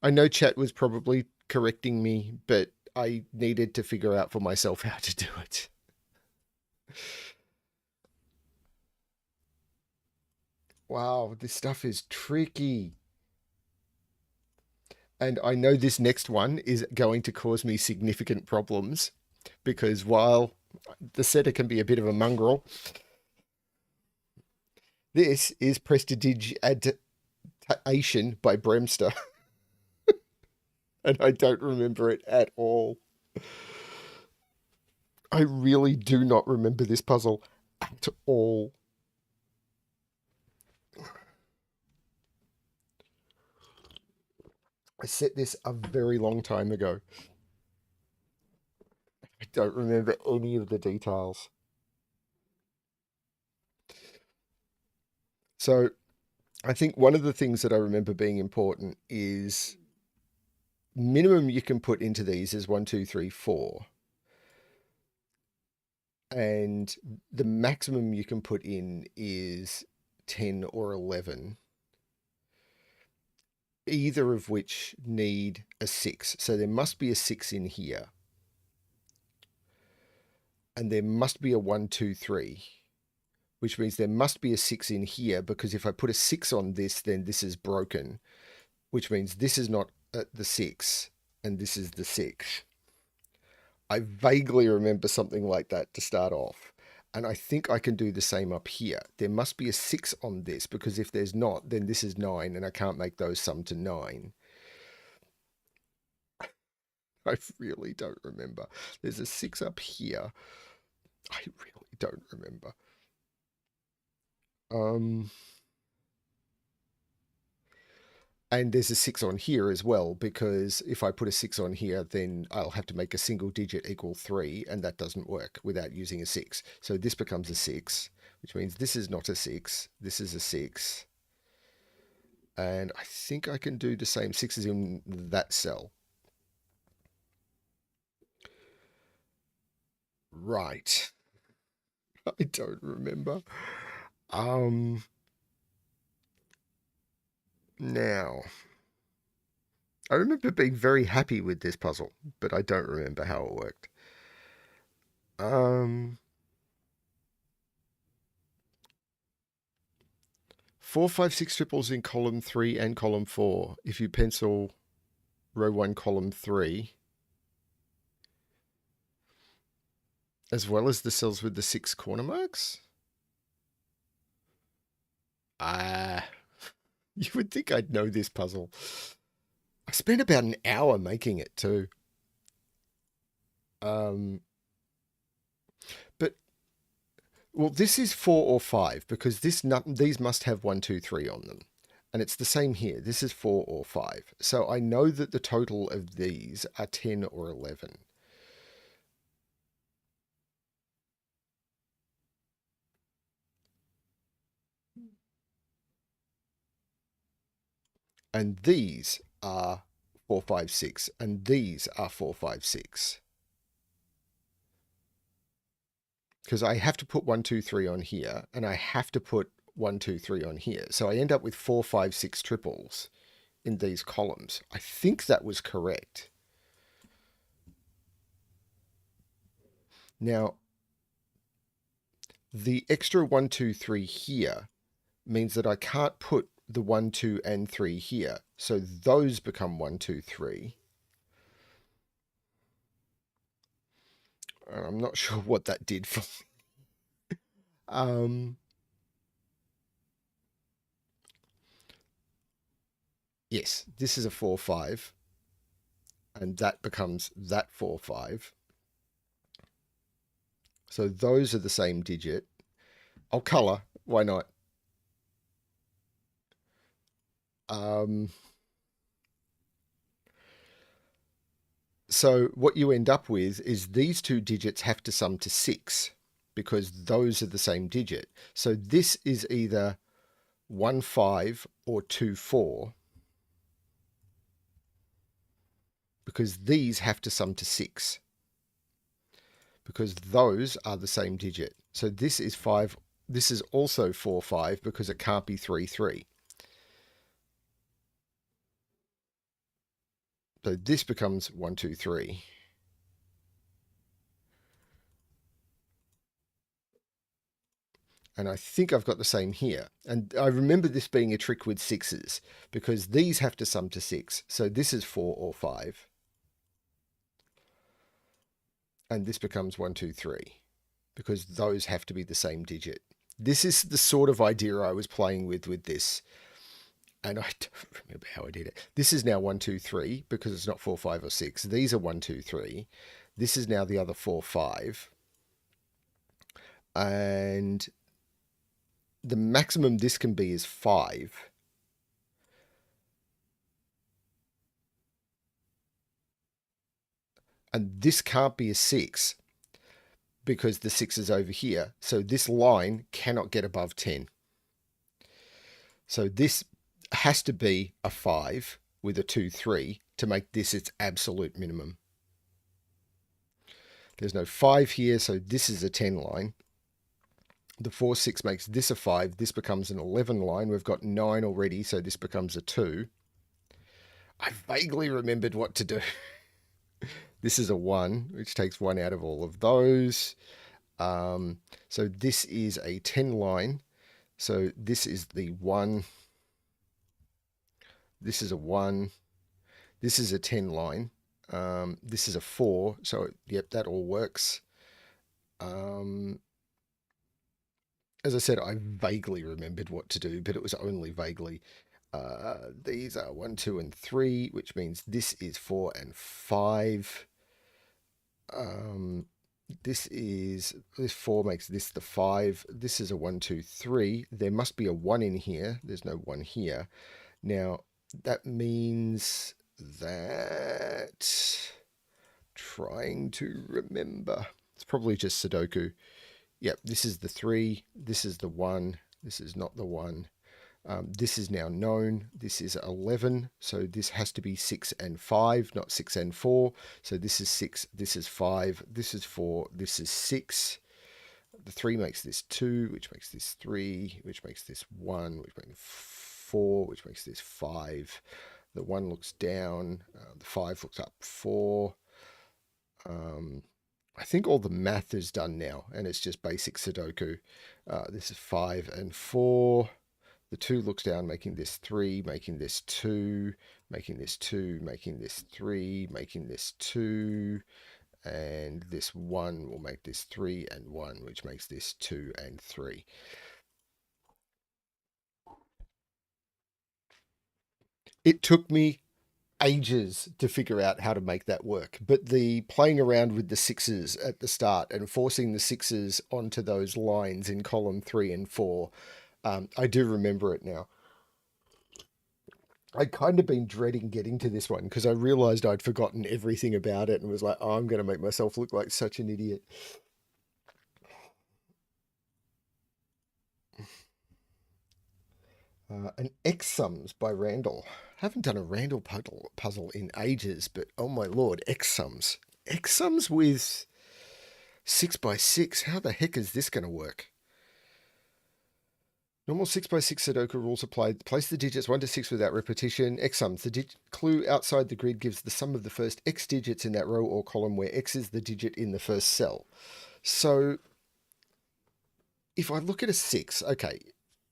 I know chat was probably correcting me, but I needed to figure out for myself how to do it. Wow, this stuff is tricky. And I know this next one is going to cause me significant problems because while the setter can be a bit of a mongrel, this is Prestidigitation by BremSter. And I don't remember it at all. I really do not remember this puzzle at all. I set this a very long time ago. I don't remember any of the details. So I think one of the things that I remember being important is minimum you can put into these is 1, 2, 3, 4. And the maximum you can put in is 10 or 11. Either of which need a 6. So there must be a 6 in here. And there must be a 1, 2, 3. Which means there must be a 6 in here, because if I put a 6 on this, then this is broken. Which means this is not the 6, and this is the 6. I vaguely remember something like that to start off. And I think I can do the same up here. There must be a 6 on this, because if there's not, then this is 9, and I can't make those sum to 9. I really don't remember. There's a 6 up here. I really don't remember. And there's a 6 on here as well, because if I put a 6 on here, then I'll have to make a single digit equal 3, and that doesn't work without using a 6. So this becomes a 6, which means this is not a 6. This is a 6. And I think I can do the same 6s in that cell. Right. I don't remember. Now, I remember being very happy with this puzzle, but I don't remember how it worked. 4, 5, 6 triples in column 3 and column 4. If you pencil row 1, column 3, as well as the cells with the 6 corner marks. You would think I'd know this puzzle. I spent about an hour making it too. But well, this is 4 or 5 because these must have 1, 2, 3 on them. And it's the same here. This is 4 or 5. So I know that the total of these are 10 or 11. And these are 4, 5, 6. And these are 4, 5, 6. Because I have to put 1, 2, 3 on here, and I have to put 1, 2, 3 on here. So I end up with 4, 5, 6 triples in these columns. I think that was correct. Now, the extra 1, 2, 3 here means that I can't put the 1, 2, and 3 here. So those become 1, 2, 3. And I'm not sure what that did for me. Yes, this is a 4, 5. And that becomes that 4, 5. So those are the same digit. I'll color. Why not? So what you end up with is these two digits have to sum to 6 because those are the same digit. So this is either 1, 5 or 2, 4 because these have to sum to 6 because those are the same digit. So this is 5 This is also 4, 5 because it can't be 3, 3. So this becomes 1, 2, 3. And I think I've got the same here. And I remember this being a trick with sixes because these have to sum to 6. So this is 4 or 5. And this becomes 1, 2, 3 because those have to be the same digit. This is the sort of idea I was playing with this. And I don't remember how I did it. This is now 1, 2, 3 because it's not 4, 5, or 6. These are 1, 2, 3. This is now the other 4, 5. And the maximum this can be is 5. And this can't be a 6 because the 6 is over here. So this line cannot get above 10. So this has to be a 5 with a 2, 3 to make this its absolute minimum. There's no 5 here, so this is a 10 line. The 4, 6 makes this a 5. This becomes an 11 line. We've got 9 already, so this becomes a 2. I vaguely remembered what to do. This is a 1, which takes 1 out of all of those. So this is a 10 line. So this is the 1. This is a 1. This is a 10 line. This is a 4. So, yep, that all works. As I said, I vaguely remembered what to do, but it was only vaguely. These are 1, 2, and 3, which means this is 4 and 5. This 4 makes this the 5. This is a 1, 2, 3. There must be a 1 in here. There's no 1 here. Now, that means that trying to remember. It's probably just Sudoku. Yep, this is the 3. This is the 1. This is not the 1. This is now known. This is 11. So this has to be 6 and 5, not 6 and 4. So this is 6. This is 5. This is 4. This is 6. The 3 makes this 2, which makes this 3, which makes this 1, which makes 4, which makes this 5. The 1 looks down. The 5 looks up 4. I think all the math is done now, and it's just basic Sudoku. This is 5 and 4. The 2 looks down, making this 3, making this 2, making this 2, making this 3, making this 2, and this 1 will make this 3 and 1, which makes this 2 and 3. It took me ages to figure out how to make that work, but the playing around with the 6s at the start and forcing the 6s onto those lines in column 3 and 4, I do remember it now. I'd kind of been dreading getting to this one because I realized I'd forgotten everything about it and was like, oh, I'm going to make myself look like such an idiot. An X Sums by Randall. Haven't done a Randall puzzle in ages, but oh my lord, X Sums. X Sums with 6x6. How the heck is this going to work? Normal 6x6 Sudoku rules applied. Place the digits 1 to 6 without repetition. X sums. The clue outside the grid gives the sum of the first X digits in that row or column where X is the digit in the first cell. So if I look at a 6, okay,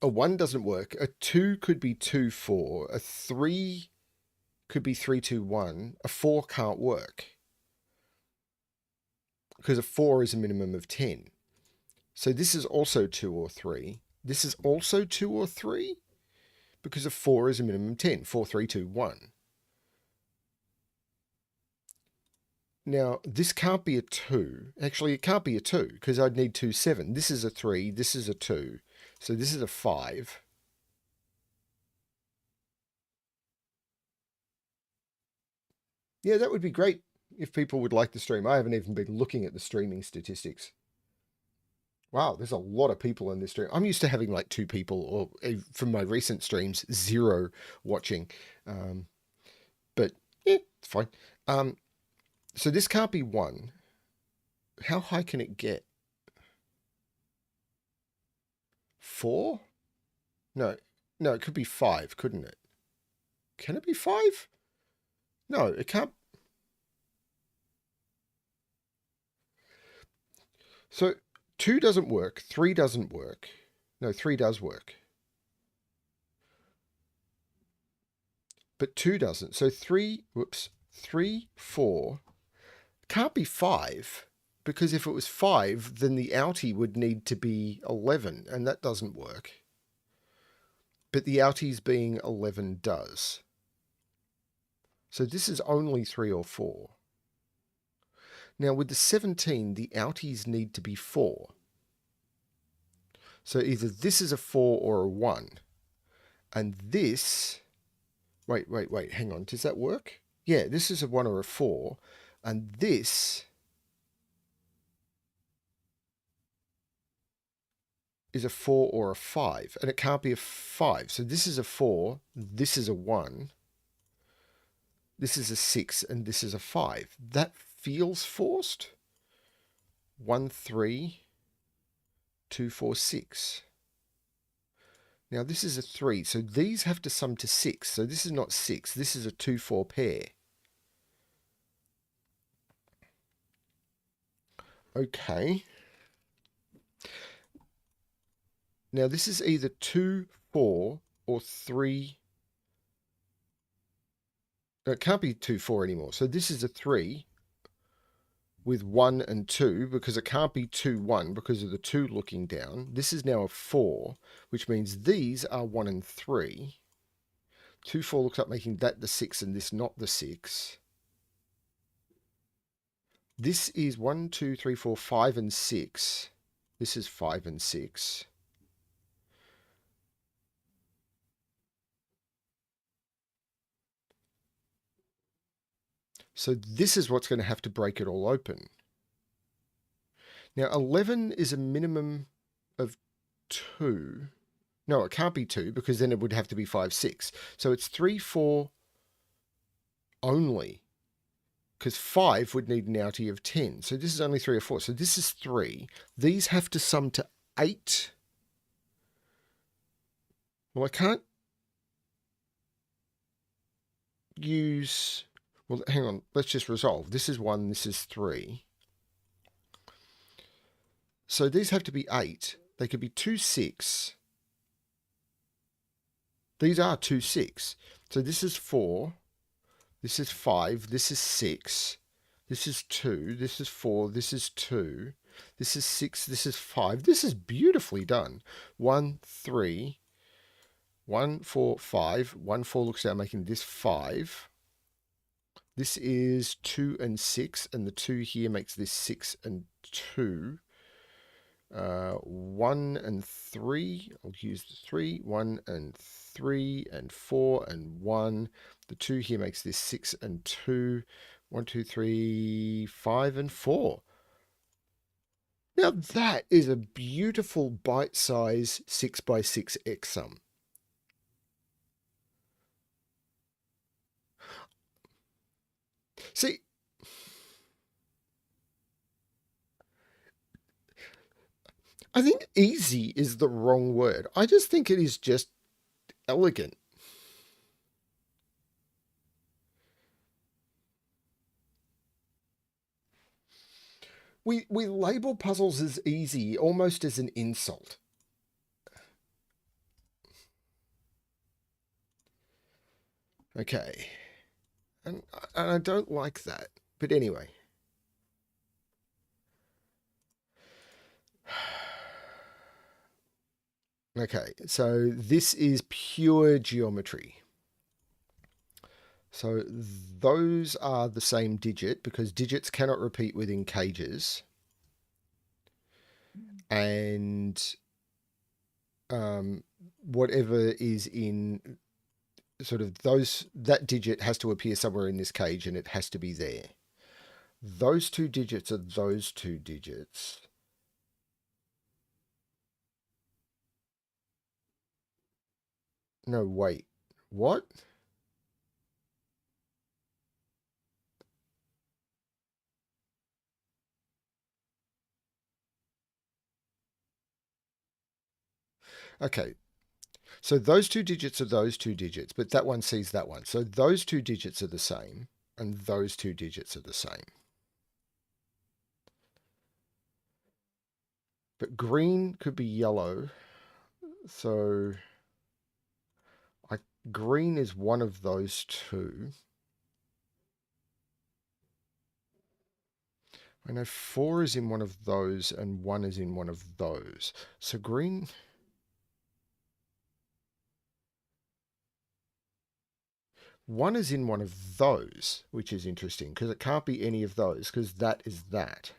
a 1 doesn't work. A 2 could be 2, 4. A 3 could be 3, 2, 1. A 4 can't work because a 4 is a minimum of 10. So this is also 2 or 3. This is also 2 or 3 because a 4 is a minimum of 10. 4, 3, 2, 1. Now, this can't be a 2. Actually, it can't be a 2 because I'd need 2, 7. This is a 3. This is a 2. So this is a 5. Yeah, that would be great if people would like the stream. I haven't even been looking at the streaming statistics. Wow, there's a lot of people in this stream. I'm used to having like 2 people, or from my recent streams, 0 watching. But yeah, it's fine. So this can't be 1. How high can it get? 4? No, no, it could be 5, couldn't it? Can it be 5? No, it can't. So 2 doesn't work, 3 doesn't work. No, 3 does work. But 2 doesn't. So 3, whoops, 3, 4 can't be 5, because if it was 5, then the outie would need to be 11, and that doesn't work. But the outies being 11 does. So this is only 3 or 4. Now with the 17, the outies need to be 4. So either this is a 4 or a 1. And this... Wait, hang on. Does that work? Yeah, this is a 1 or a 4. And this is a 4 or a 5. And it can't be a 5. So this is a 4, this is a 1, this is a 6, and this is a 5. That feels forced. 1, 3, 2, 4, 6. Now this is a 3, so these have to sum to 6. So this is not 6, this is a 2, 4 pair. Okay. Now this is either 2, 4, or 3. No, it can't be 2, 4 anymore. So this is a 3 with 1 and 2, because it can't be 2, 1 because of the 2 looking down. This is now a 4, which means these are 1 and 3. 2, 4 looks like making that the 6 and this not the 6. This is 1, 2, 3, 4, 5 and 6. This is 5 and 6. So this is what's going to have to break it all open. Now 11 is a minimum of 2. No, it can't be 2 because then it would have to be 5, 6. So it's 3, 4 only, because 5 would need an outie of 10. So this is only 3 or 4. So this is 3. These have to sum to 8. Well, I can't use... Well, hang on. Let's just resolve. This is 1. This is 3. So these have to be 8. They could be 2, 6. These are 2, 6. So this is 4. This is 5. This is 6. This is 2. This is 4. This is 2. This is 6. This is 5. This is beautifully done. 1, 3. 1, 4, 5. 1, 4 looks out making this 5. This is 2 and 6. And the 2 here makes this 6 and 2. 1 and 3. I'll use the 3. 1 and 3 and 4 and 1. The 2 here makes this 6 and 2. 1, 2, 3, 5 and 4. Now that is a beautiful bite-size 6x6 X-sum. See, I think easy is the wrong word. I just think it is just elegant. We label puzzles as easy almost as an insult. Okay. And I don't like that. But anyway. Okay, so this is pure geometry. So those are the same digit because digits cannot repeat within cages. And whatever is in sort of those, that digit has to appear somewhere in this cage and it has to be there. Those two digits are those two digits. No, wait. What? Okay, so those two digits are those two digits, but that one sees that one. So those two digits are the same, and those two digits are the same. But green could be yellow, so green is one of those two. I know 4 is in one of those and 1 is in one of those. So green... One is in one of those, which is interesting, because it can't be any of those, because that is that.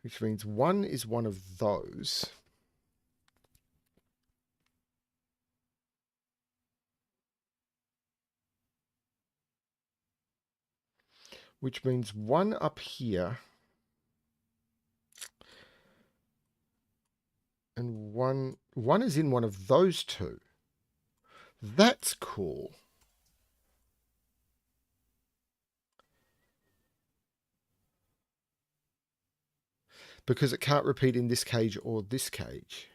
Which means 1 is one of those. Which means 1 up here and 1 is in one of those two. That's cool. Because it can't repeat in this cage or this cage.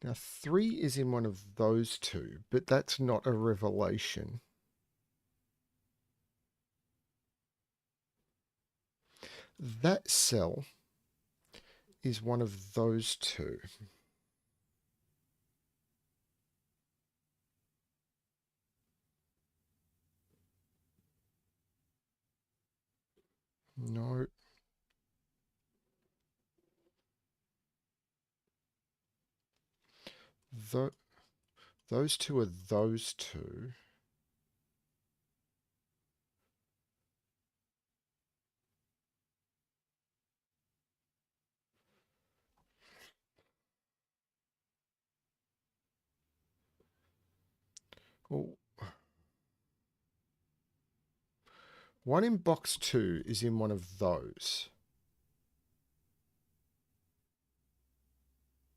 Now 3 is in one of those two, but that's not a revelation. That cell is one of those two. No. Those two are those two. Well, 1 in box 2 is in one of those.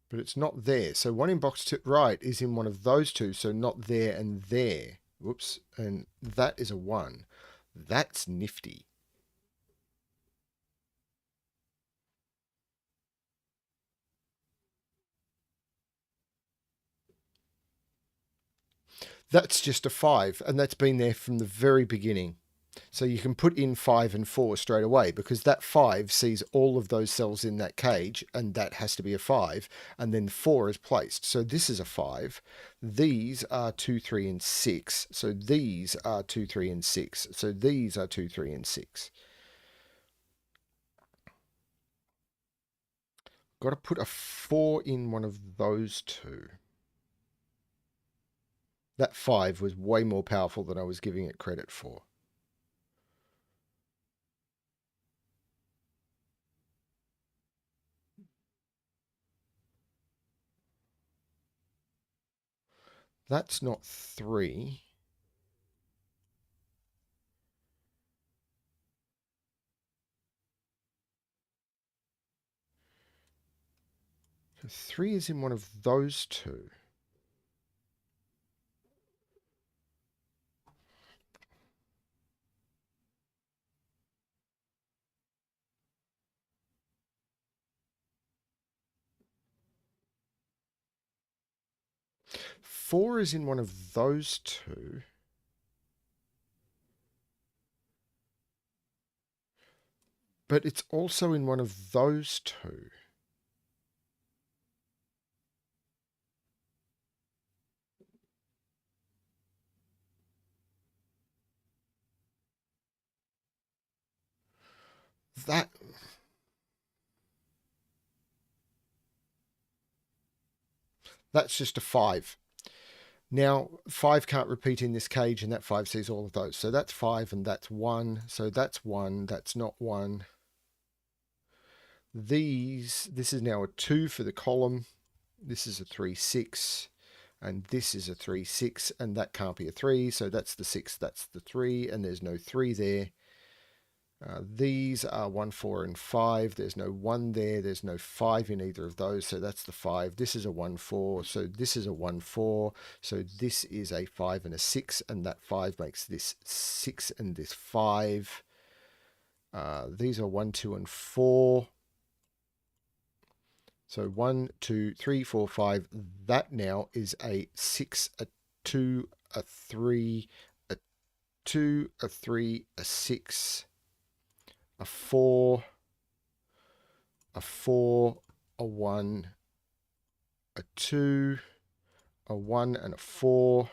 But it's not there. So 1 in box 2, right, is in one of those two. So not there and there. Whoops. And that is a 1. That's nifty. That's just a 5. And that's been there from the very beginning. So you can put in 5 and 4 straight away because that 5 sees all of those cells in that cage and that has to be a 5. And then 4 is placed. So this is a 5. These are 2, 3, and 6. So these are 2, 3, and 6. So these are 2, 3, and 6. Got to put a 4 in one of those two. That 5 was way more powerful than I was giving it credit for. That's not 3. So 3 is in one of those two. Four is in one of those two. But it's also in one of those two. That's just a 5. Now, 5 can't repeat in this cage, and that 5 sees all of those. So that's 5, and that's 1. So that's 1. That's not 1. This is now a 2 for the column. This is a 3, 6. And this is a 3, 6, and that can't be a 3, so that's the 6, that's the 3, and there's no 3 there. These are 1, 4, and 5. There's no 1 there. There's no 5 in either of those, so that's the 5. This is a 1, 4, so this is a 1, 4. So this is a 5 and a 6, and that 5 makes this 6 and this 5. These are 1, 2, and 4. So 1, 2, 3, 4, 5. That now is a 6, a 2, a 3, a 2, a 3, a 6, a 4, a 4, a 1, a 2, a 1, and a 4.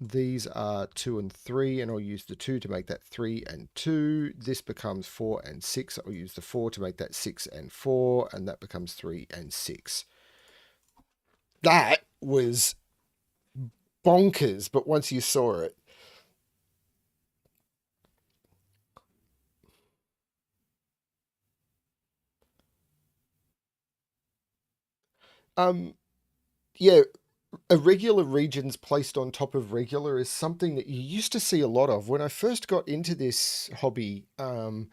These are 2 and 3, and I'll use the 2 to make that 3 and 2. This becomes 4 and 6. I'll use the 4 to make that 6 and 4, and that becomes 3 and 6. That was bonkers, but once you saw it, yeah, irregular regions placed on top of regular is something that you used to see a lot of. When I first got into this hobby, I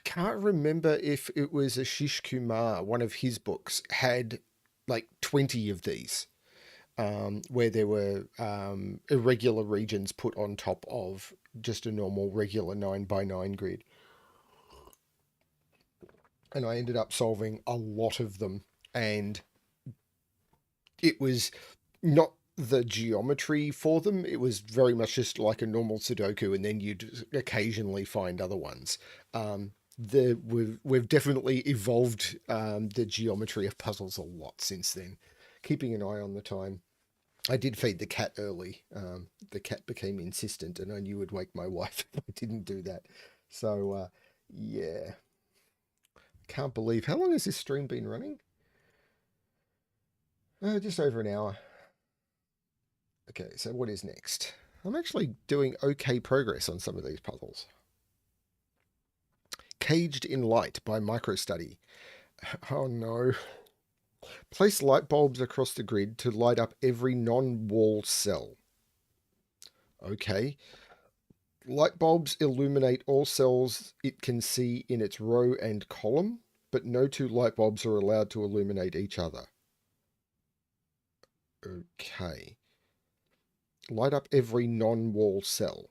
can't remember if it was Ashish Kumar, one of his books, had like 20 of these, where there were irregular regions put on top of just a normal regular 9x9 grid. And I ended up solving a lot of them, and it was not the geometry for them. It was very much just like a normal Sudoku, and then you'd occasionally find other ones. We've definitely evolved the geometry of puzzles a lot since then. Keeping an eye on the time. I did feed the cat early. The cat became insistent, and I knew it would wake my wife if I didn't do that. So, yeah. Can't believe. How long has this stream been running? Just over an hour. Okay, so what is next? I'm actually doing okay progress on some of these puzzles. Caged in Light by MicroStudy. Oh no. Place light bulbs across the grid to light up every non-wall cell. Okay. Light bulbs illuminate all cells it can see in its row and column, but no two light bulbs are allowed to illuminate each other. Okay. Light up every non-wall cell.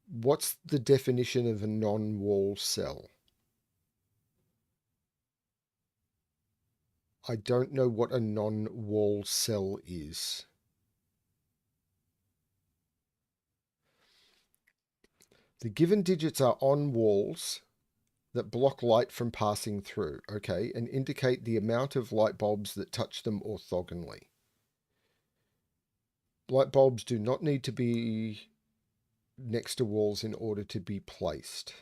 What's the definition of a non-wall cell? I don't know what a non-wall cell is. The given digits are on walls that block light from passing through, okay, and indicate the amount of light bulbs that touch them orthogonally. Light bulbs do not need to be next to walls in order to be placed.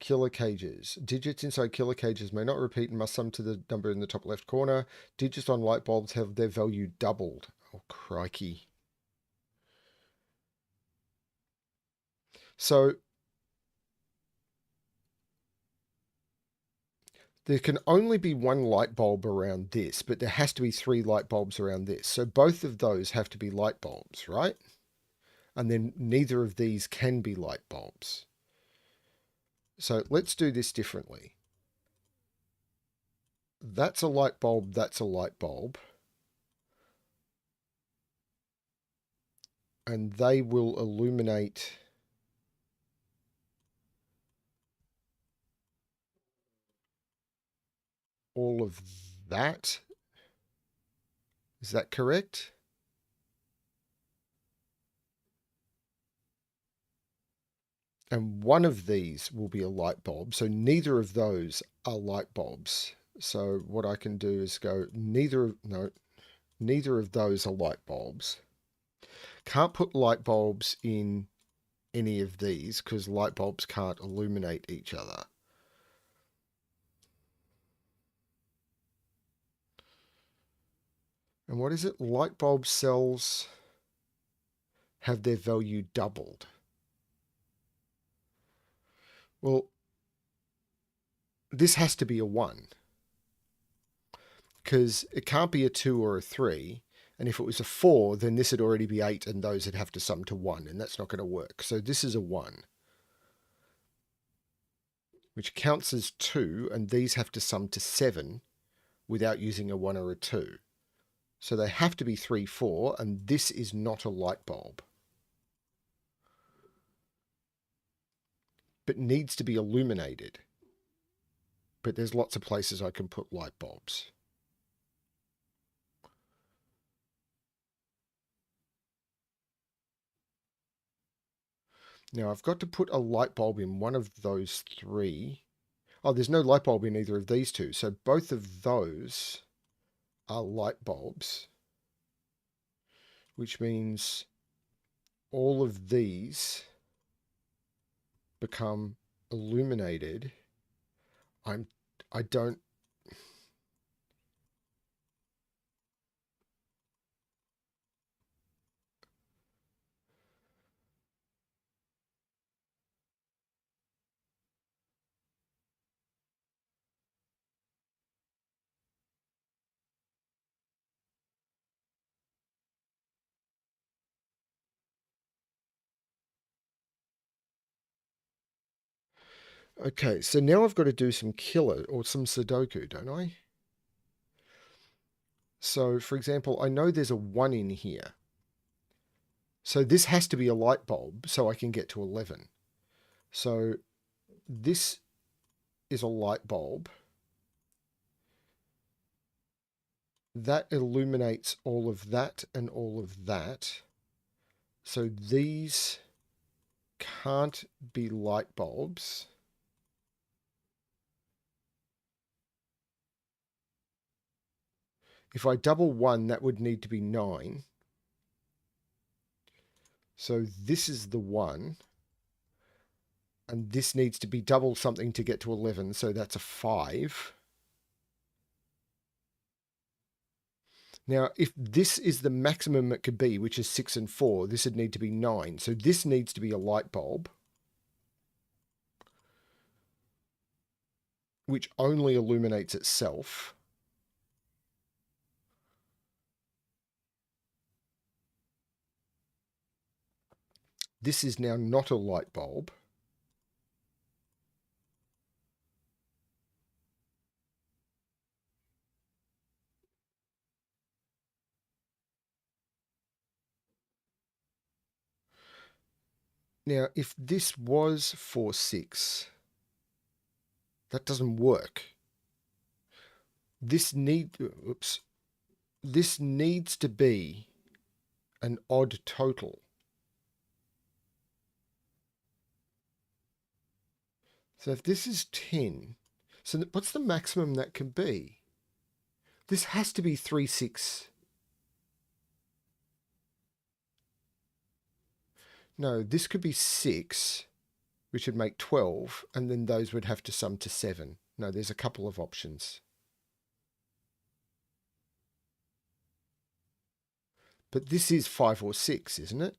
Killer cages. Digits inside killer cages may not repeat and must sum to the number in the top left corner. Digits on light bulbs have their value doubled. Oh, crikey. So there can only be one light bulb around this, but there has to be 3 light bulbs around this. So both of those have to be light bulbs, right? And then neither of these can be light bulbs. So let's do this differently. That's a light bulb, that's a light bulb. And they will illuminate all of that. Is that correct? And one of these will be a light bulb. So neither of those are light bulbs. So what I can do is go, neither of those are light bulbs. Can't put light bulbs in any of these because light bulbs can't illuminate each other. And what is it? Light bulb cells have their value doubled. Well, this has to be a 1. because it can't be a 2 or a 3. And if it was a 4, then this would already be 8, and those would have to sum to 1, and that's not going to work. So this is a 1, which counts as 2, and these have to sum to 7 without using a 1 or a 2. So they have to be 3, 4, and this is not a light bulb, but needs to be illuminated. But there's lots of places I can put light bulbs. Now I've got to put a light bulb in one of those 3. Oh, there's no light bulb in either of these 2. So both of those are light bulbs, which means all of these become illuminated. I don't. Okay, so now I've got to do some killer or some Sudoku, don't I? So, for example, I know there's a 1 in here. So this has to be a light bulb so I can get to 11. So this is a light bulb. That illuminates all of that and all of that. So these can't be light bulbs. If I double 1, that would need to be 9. So this is the 1. And this needs to be double something to get to 11. So that's a 5. Now, if this is the maximum it could be, which is 6 and 4, this would need to be 9. So this needs to be a light bulb, which only illuminates itself. This is now not a light bulb. Now, if this was 4, 6, that doesn't work. This needs to be an odd total. So if this is 10, so what's the maximum that can be? This has to be 3, 6. No, this could be 6, which would make 12, and then those would have to sum to 7. No, there's a couple of options. But this is 5 or 6, isn't it?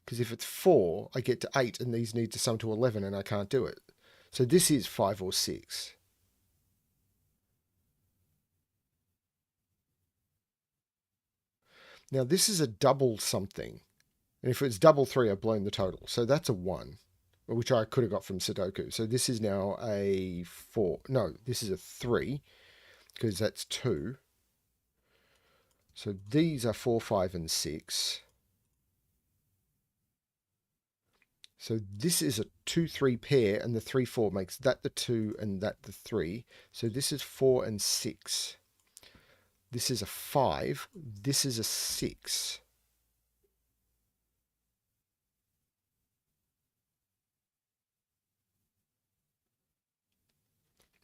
Because if it's 4, I get to 8, and these need to sum to 11, and I can't do it. So this is 5 or 6. Now this is a double something. And if it's double 3, I've blown the total. So that's a 1, which I could have got from Sudoku. So this is now a 4. No, this is a 3, because that's 2. So these are 4, 5, and 6. So this is a 2, 3 pair, and the 3, 4 makes that the 2 and that the 3. So this is 4 and 6. This is a 5. This is a 6.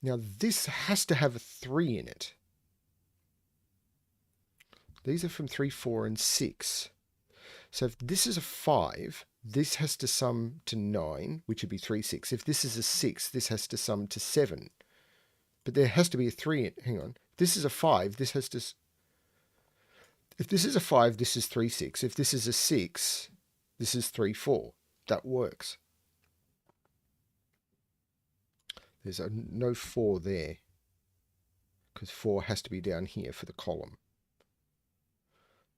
Now this has to have a 3 in it. These are from 3, 4, and 6. So if this is a 5, this has to sum to 9, which would be 3, 6. If this is a 6, this has to sum to 7. But there has to be a 3 in. Hang on. This is a 5, this has to... If this is a 5, this is 3, 6. If this is a 6, this is 3, 4. That works. There's no 4 there. because 4 has to be down here for the column.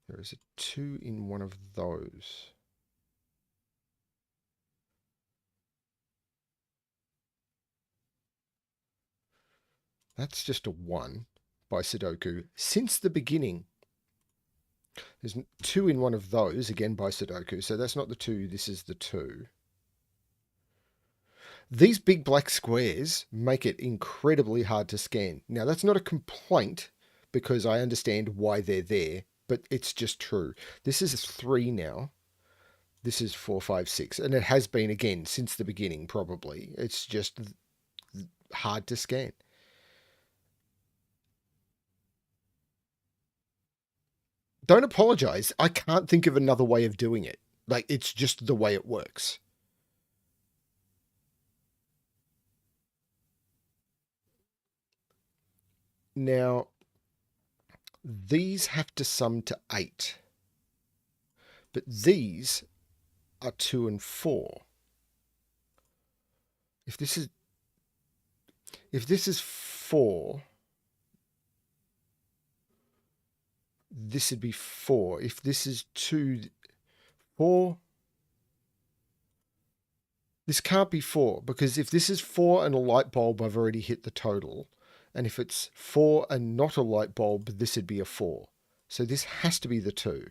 There is a 2 in one of those. That's just a 1 by Sudoku since the beginning. There's 2 in one of those, again by Sudoku, so that's not the 2, this is the 2. These big black squares make it incredibly hard to scan. Now, that's not a complaint, because I understand why they're there, but it's just true. This is 3 now. This is 4, 5, 6, and it has been, again, since the beginning, probably. It's just hard to scan. Don't apologize. I can't think of another way of doing it. Like, it's just the way it works. Now, these have to sum to 8. But these are 2 and 4. If this is 4, this would be 4. If this is 2, 4, this can't be 4, because if this is 4 and a light bulb, I've already hit the total. And if it's 4 and not a light bulb, this would be a 4. So this has to be the 2.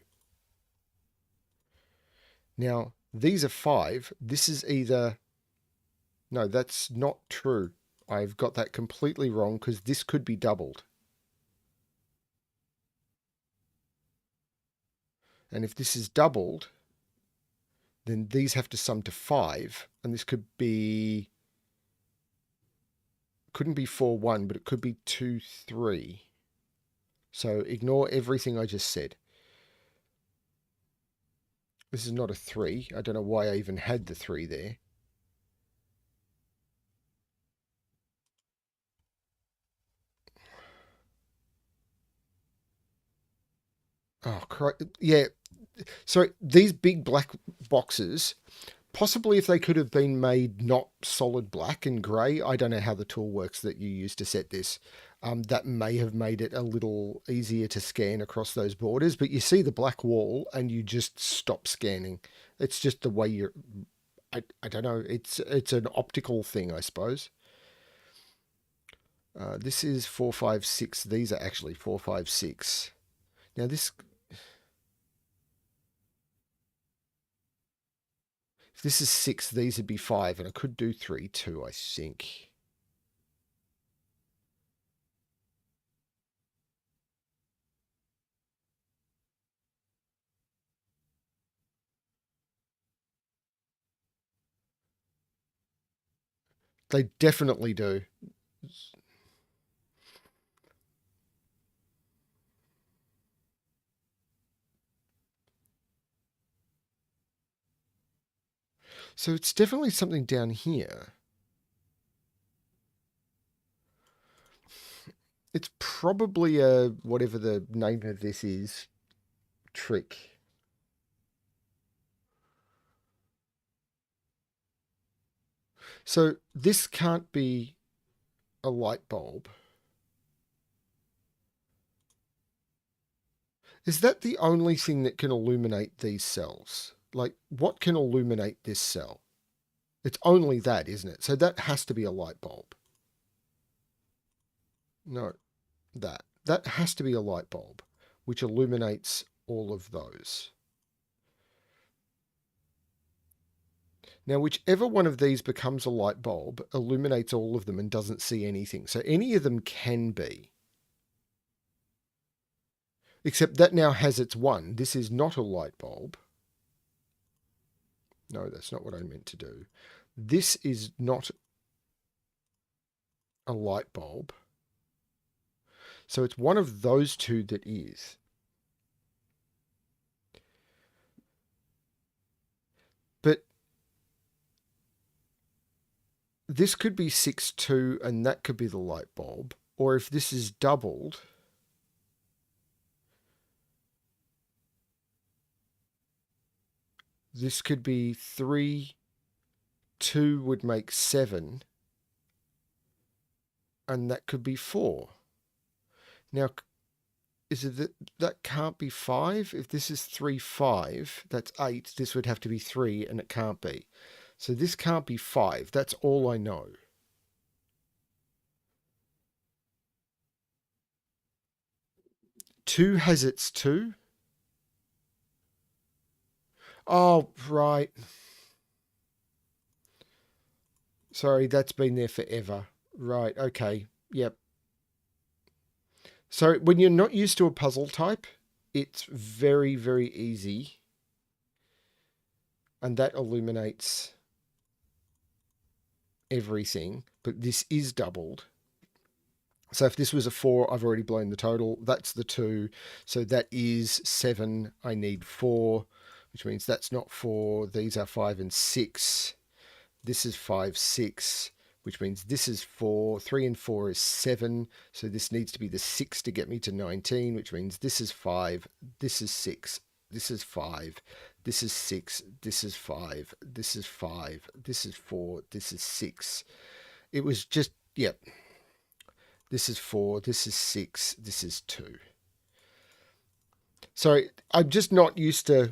Now, these are 5. This is either... No, that's not true. I've got that completely wrong, because this could be doubled. And if this is doubled, then these have to sum to 5. And this could be... couldn't be 4, 1, but it could be 2, 3. So ignore everything I just said. This is not a 3. I don't know why I even had the 3 there. Oh, correct. Yeah. So these big black boxes, possibly if they could have been made not solid black and grey, I don't know how the tool works that you use to set this. That may have made it a little easier to scan across those borders, but you see the black wall and you just stop scanning. It's just the way you're... I don't know. It's an optical thing, I suppose. This is 4, 5, 6. These are actually 4, 5, 6. Now this... If this is 6, these would be 5, and I could do 3 too, I think. They definitely do. So it's definitely something down here. It's probably a, whatever the name of this is, trick. So this can't be a light bulb. Is that the only thing that can illuminate these cells? Like, what can illuminate this cell? It's only that, isn't it? So that has to be a light bulb. No, that. That has to be a light bulb, which illuminates all of those. Now, whichever one of these becomes a light bulb illuminates all of them and doesn't see anything. So any of them can be. Except that now has its 1. This is not a light bulb. No, that's not what I meant to do. This is not a light bulb. So it's one of those 2 that is. But this could be 6, 2, and that could be the light bulb. Or if this is doubled, this could be 3, 2 would make 7, and that could be 4. Now, is it that can't be 5? If this is 3, 5, that's 8. This would have to be 3, and it can't be. So this can't be 5. That's all I know. Two has its 2? Oh, right. Sorry, that's been there forever. Right, okay. Yep. So when you're not used to a puzzle type, it's very, very easy. And that illuminates everything. But this is doubled. So if this was a 4, I've already blown the total. That's the 2. So that is 7. I need 4, which means that's not 4. These are 5 and 6. This is 5, 6, which means this is 4. 3 and 4 is 7. So this needs to be the 6 to get me to 19, which means this is 5. This is 6. This is 5. This is 6. This is 5. This is 5. This is 4. This is 6. It was just, yep. This is 4, this is 6, this is 2. So I'm just not used to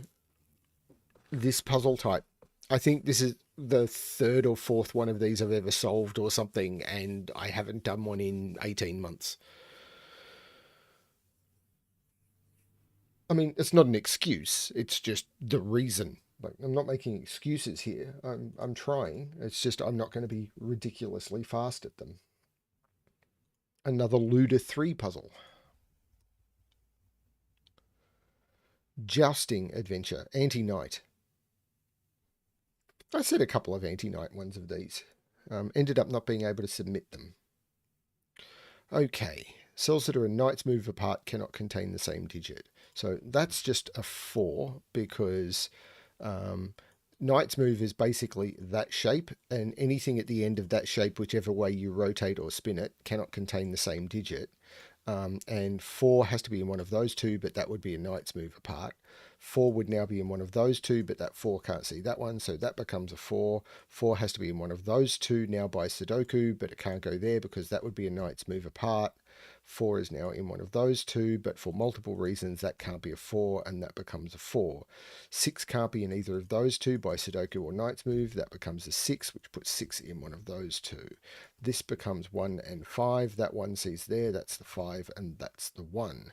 this puzzle type. I think this is the 3rd or 4th one of these I've ever solved or something, and I haven't done one in 18 months. I mean, it's not an excuse, it's just the reason. Like, I'm not making excuses here. I'm trying. It's just I'm not going to be ridiculously fast at them. Another Luda 3 puzzle. Jousting Adventure, Anti-Knight. I said a couple of Anti-Knight ones of these. Ended up not being able to submit them. Okay, cells that are a knight's move apart cannot contain the same digit. So that's just a 4 because knight's move is basically that shape, and anything at the end of that shape, whichever way you rotate or spin it, cannot contain the same digit. And 4 has to be in one of those two, but that would be a knight's move apart. 4 would now be in one of those two, but that 4 can't see that one, so that becomes a 4. 4 has to be in one of those two now by Sudoku, but it can't go there because that would be a knight's move apart. 4 is now in one of those two, but for multiple reasons that can't be a 4, and that becomes a 4. 6 can't be in either of those two by Sudoku or knight's move, that becomes a 6, which puts 6 in one of those two. This becomes 1 and 5, that 1 sees there, that's the 5, and that's the 1.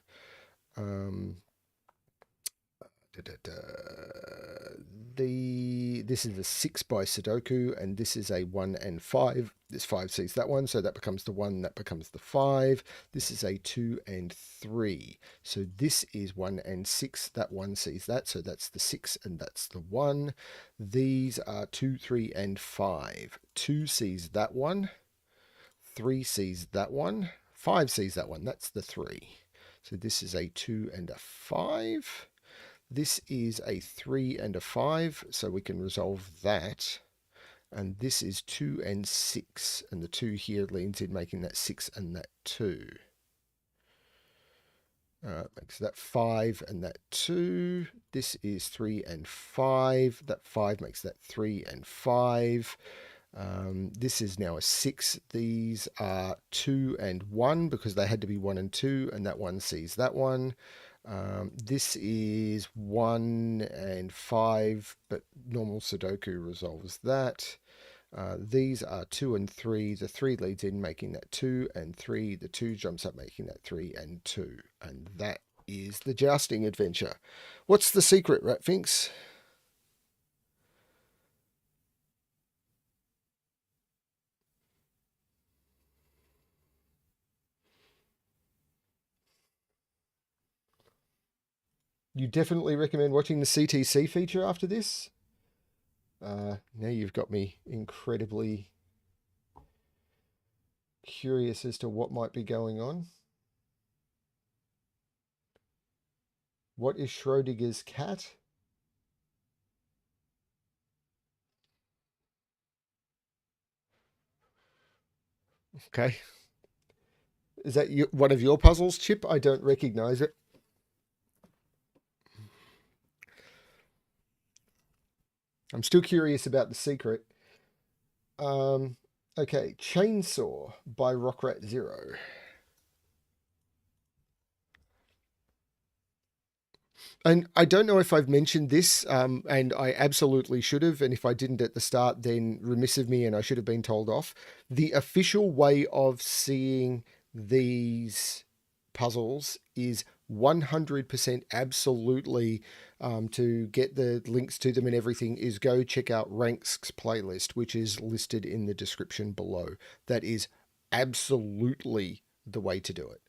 This is a 6 by Sudoku, and this is a 1 and 5. This 5 sees that one, so that becomes the 1, that becomes the 5. This is a 2 and 3. So this is 1 and 6. That 1 sees that, so that's the 6, and that's the 1. These are 2, 3, and 5. 2 sees that one. 3 sees that one. 5 sees that one. That's the 3. So this is a 2 and a 5. This is a 3 and a 5, so we can resolve that. And this is 2 and 6, and the 2 here leans in, making that 6 and that 2. Makes that 5 and that 2. This is 3 and 5. That 5 makes that 3 and 5. This is now a 6. These are 2 and 1 because they had to be 1 and 2, and that 1 sees that one. This is 1 and 5, but normal Sudoku resolves that. These are 2 and 3. The 3 leads in, making that 2 and 3. The 2 jumps up, making that 3 and 2. And that is the Jousting Adventure. What's the secret, Ratfinks? You definitely recommend watching the CTC feature after this? Now you've got me incredibly curious as to what might be going on. What is Schrodinger's cat? Okay. Is that one of your puzzles, Chip? I don't recognize it. I'm still curious about the secret. Okay, Chainsaw by Rockrat Zero. And I don't know if I've mentioned this, and I absolutely should have. And if I didn't at the start, then remiss of me, and I should have been told off. The official way of seeing these puzzles is 100% absolutely, to get the links to them and everything, is go check out Rank's playlist, which is listed in the description below. That is absolutely the way to do it.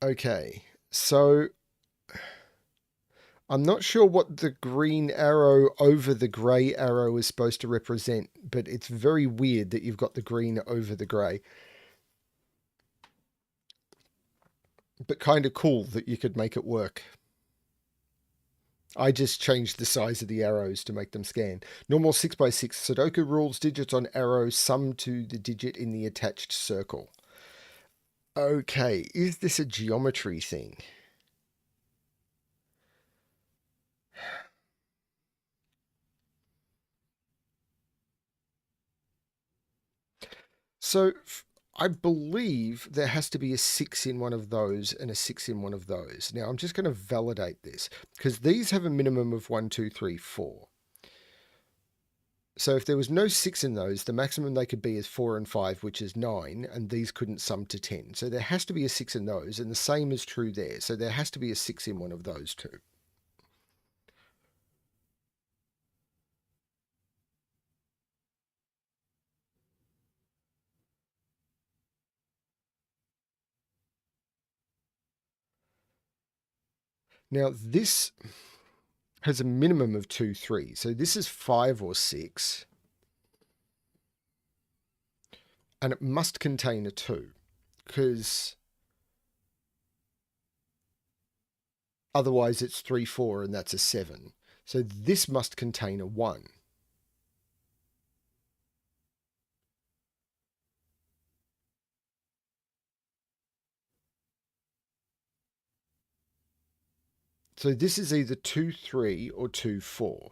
Okay, so I'm not sure what the green arrow over the grey arrow is supposed to represent, but it's very weird that you've got the green over the grey. But kind of cool that you could make it work. I just changed the size of the arrows to make them scan. Normal 6x6 Sudoku rules, digits on arrow sum to the digit in the attached circle. Okay, is this a geometry thing? So I believe there has to be a 6 in one of those and a 6 in one of those. Now I'm just going to validate this because these have a minimum of 1, 2, 3, 4. So if there was no 6 in those, the maximum they could be is 4 and 5, which is 9, and these couldn't sum to 10. So there has to be a 6 in those, and the same is true there. So there has to be a 6 in one of those too. Now this has a minimum of 2, 3. So this is 5 or 6, and it must contain a 2 because otherwise it's 3, 4, and that's a 7. So this must contain a 1. So this is either 2, 3 or 2, 4.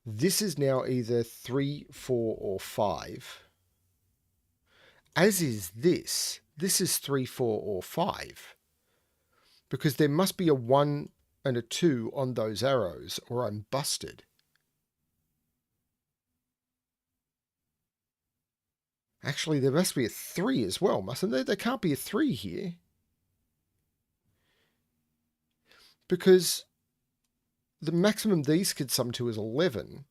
This is now either 3, 4 or 5. As is this. This is 3, 4 or 5. Because there must be a 1 and a 2 on those arrows or I'm busted. Actually, there must be a 3 as well, mustn't there? There can't be a 3 here. Because the maximum these could sum to is 11,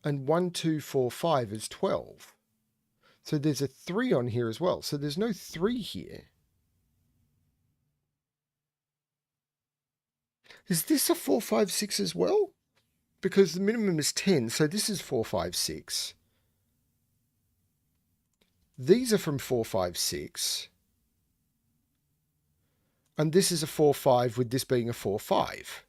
and 1, 2, 4, 5 is 12. So there's a 3 on here as well. So there's no 3 here. Is this a 4, 5, 6 as well? Because the minimum is 10, so this is 4, 5, 6. These are from 4, 5, 6. And this is a 4, 5 with this being a 4, 5.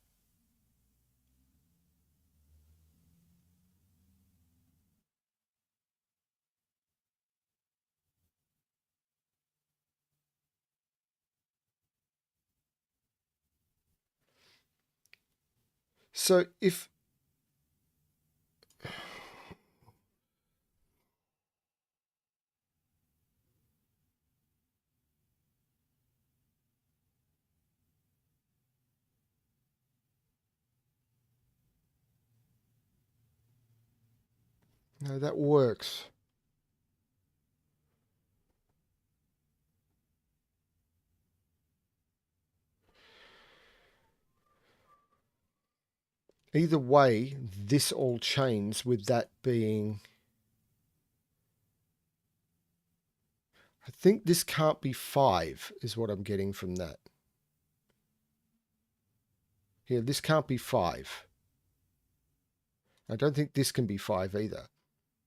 So if... No, that works. Either way, this all chains with that being... I think this can't be 5, is what I'm getting from that. Here, this can't be 5. I don't think this can be 5 either.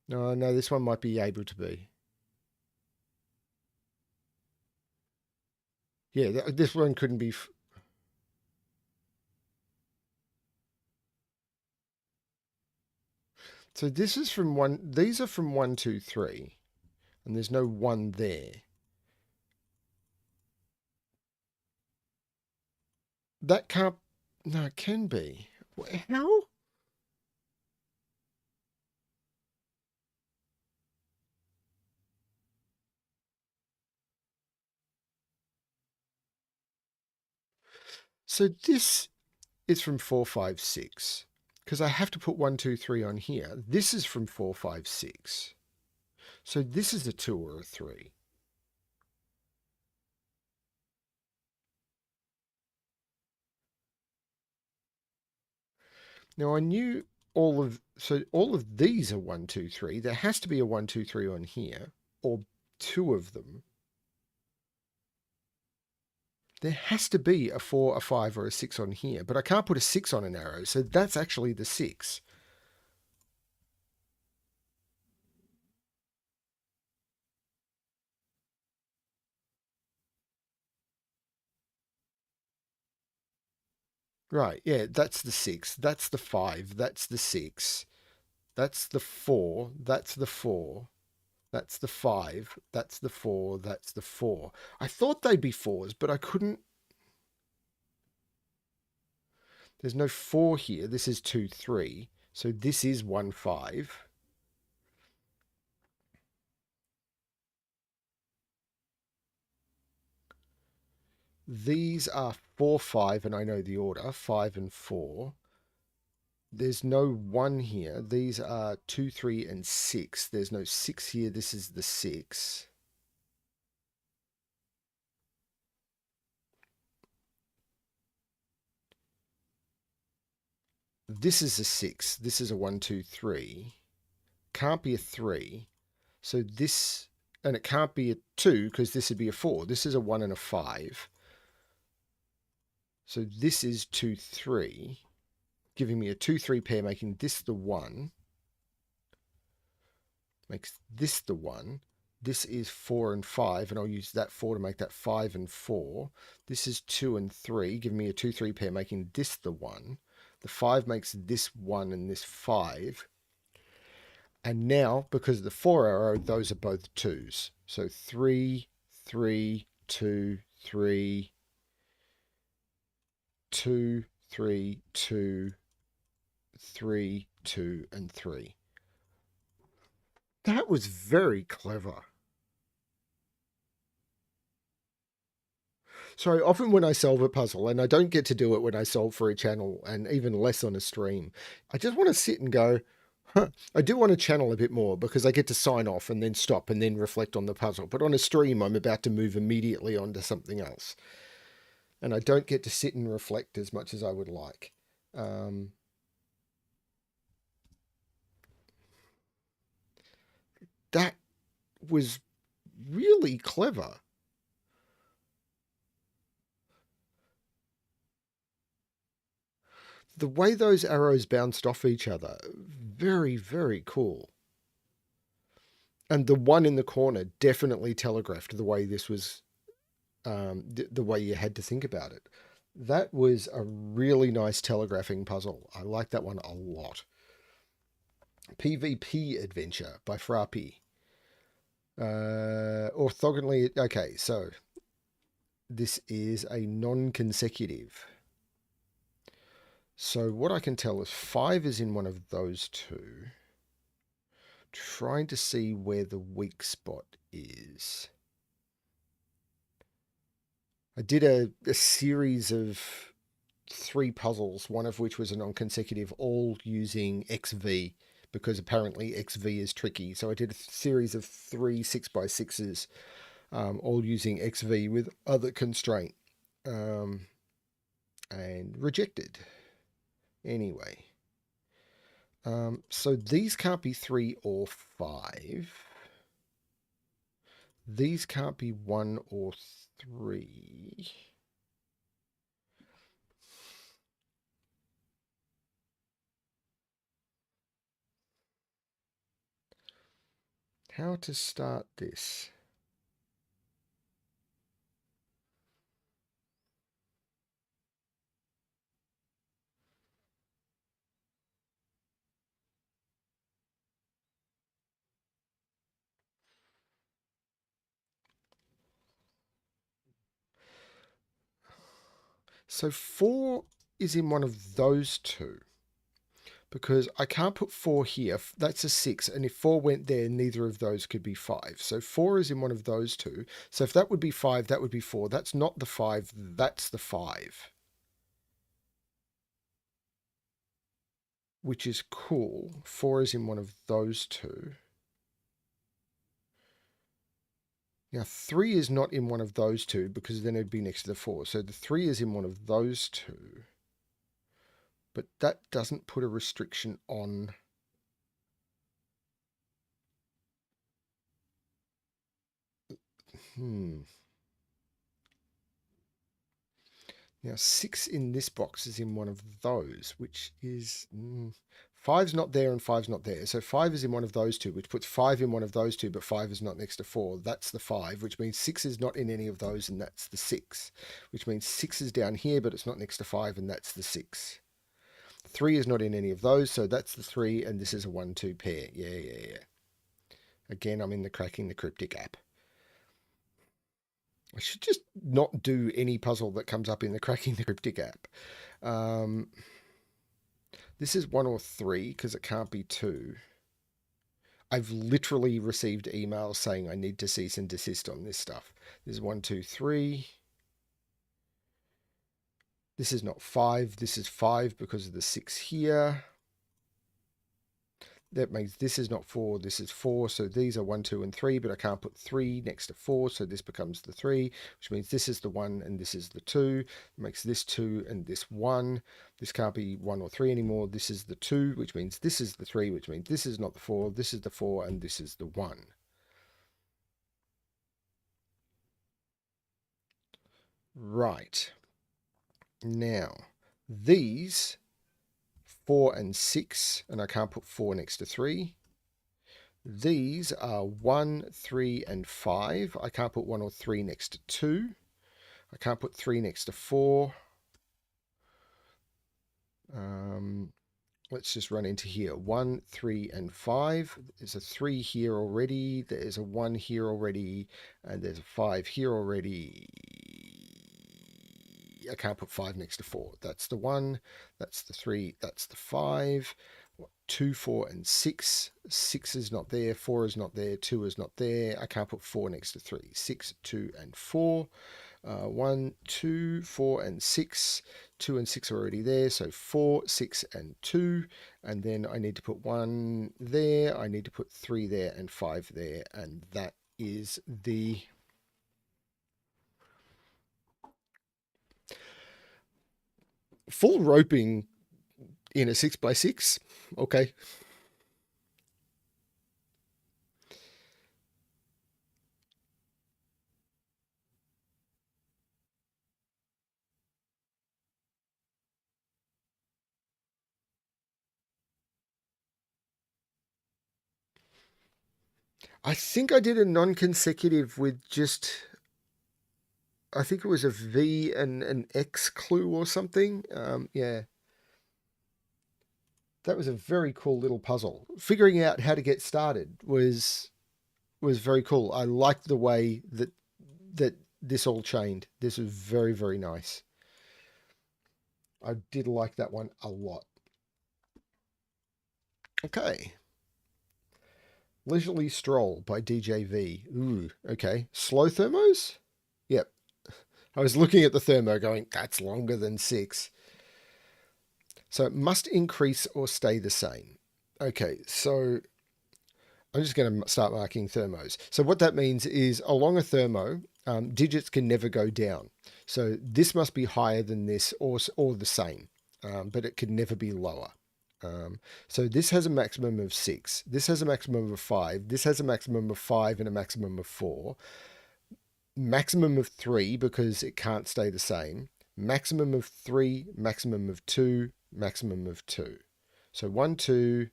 No, this one might be able to be. Yeah, this one couldn't be... So this is from 1... These are from 1, 2, 3. And there's no 1 there. That can't... No, it can be. How? So this is from 456. Because I have to put 123 on here. This is from 456. So this is a 2 or a 3. Now I knew all of these are 123. There has to be a 123 on here, or two of them. There has to be a 4, a 5, or a 6 on here, but I can't put a 6 on an arrow, so that's actually the 6. Right, yeah, that's the 6. That's the 5. That's the 6. That's the 4. That's the 4. That's the 5. That's the 4. That's the 4. I thought they'd be 4s, but I couldn't. There's no 4 here. This is 2, 3. So this is 1, 5. These are 4, 5, and I know the order 5 and 4. There's no 1 here. These are 2, 3, and 6. There's no 6 here. This is the 6. This is a 6. This is a 1, 2, 3. Can't be a 3. So this, and it can't be a 2 because this would be a 4. This is a 1 and a 5. So this is 2, 3, giving me a 2, 3 pair, making this the 1. Makes this the 1. This is 4 and 5, and I'll use that 4 to make that 5 and 4. This is 2 and 3, giving me a 2, 3 pair, making this the 1. The 5 makes this 1 and this 5. And now, because of the 4 arrow, those are both 2s. So 3, 3, 2, 3, 2, 3, 2, 3, 2, and 3. That was very clever. So often when I solve a puzzle, and I don't get to do it when I solve for a channel and even less on a stream, I just want to sit and go, huh. I do want to channel a bit more because I get to sign off and then stop and then reflect on the puzzle. But on a stream, I'm about to move immediately onto something else. And I don't get to sit and reflect as much as I would like. That was really clever. The way those arrows bounced off each other, very, very cool. And the one in the corner definitely telegraphed the way this was, the way you had to think about it. That was a really nice telegraphing puzzle. I like that one a lot. PvP Adventure by Frappi. Orthogonally, okay, so this is a non-consecutive. So what I can tell is 5 is in one of those two. Trying to see where the weak spot is. I did a series of 3 puzzles, one of which was a non-consecutive, all using XV, because apparently XV is tricky. So I did a series of 3 6x6s, all using XV with other constraint, and rejected. Anyway, so these can't be 3 or 5. These can't be 1 or 3. How to start this? So 4 is in one of those two. Because I can't put 4 here. That's a 6. And if 4 went there, neither of those could be 5. So 4 is in one of those two. So if that would be 5, that would be 4. That's not the 5. That's the 5. Which is cool. 4 is in one of those two. Now 3 is not in one of those two because then it'd be next to the 4. So the 3 is in one of those two. But that doesn't put a restriction on... Now 6 in this box is in one of those, which is... 5's not there and 5's not there. So 5 is in one of those two, which puts 5 in one of those two, but 5 is not next to 4. That's the 5, which means 6 is not in any of those, and that's the 6. Which means 6 is down here, but it's not next to 5, and that's the 6. 3 is not in any of those, so that's the 3, and this is a 1-2 pair. Yeah. Again, I'm in the Cracking the Cryptic app. I should just not do any puzzle that comes up in the Cracking the Cryptic app. This is 1 or 3 because it can't be 2. I've literally received emails saying I need to cease and desist on this stuff. This is 1, 2, 3. This is not 5. This is 5 because of the 6 here. That means this is not 4, this is 4. So these are 1, 2, and 3, but I can't put 3 next to 4. So this becomes the 3, which means this is the 1 and this is the 2. It makes this 2 and this 1. This can't be 1 or 3 anymore. This is the 2, which means this is the 3, which means this is not the 4. This is the 4, and this is the 1. Right. Now, these... 4 and 6, and I can't put 4 next to 3. These are 1, 3, and 5. I can't put 1 or 3 next to 2. I can't put 3 next to 4. Let's just run into here. 1, 3, and 5. There's a 3 here already. There's a 1 here already. And there's a 5 here already. I can't put 5 next to 4. That's the 1, that's the 3, that's the 5. 2, 4, and 6. 6 is not there, 4 is not there, 2 is not there. I can't put 4 next to 3. 6, 2, and 4. 1, 2, 4, and 6. 2 and 6 are already there, so 4, 6, and 2. And then I need to put 1 there, I need to put 3 there, and 5 there. And that is the... full roping in a 6x6. Okay. I think I did a non-consecutive with just... I think it was a V and an X clue or something. Yeah. That was a very cool little puzzle. Figuring out how to get started was very cool. I liked the way that this all chained. This was very, very nice. I did like that one a lot. Okay. Leisurely Stroll by DJV. Ooh, okay. Slow thermos? Yep. I was looking at the thermo going, that's longer than 6. So it must increase or stay the same. Okay, so I'm just going to start marking thermos. So what that means is along a thermo, digits can never go down. So this must be higher than this or the same, but it can never be lower. So this has a maximum of 6. This has a maximum of 5. This has a maximum of 5 and a maximum of 4. Maximum of 3 because it can't stay the same. Maximum of 3, maximum of 2, maximum of 2. So 1, 2,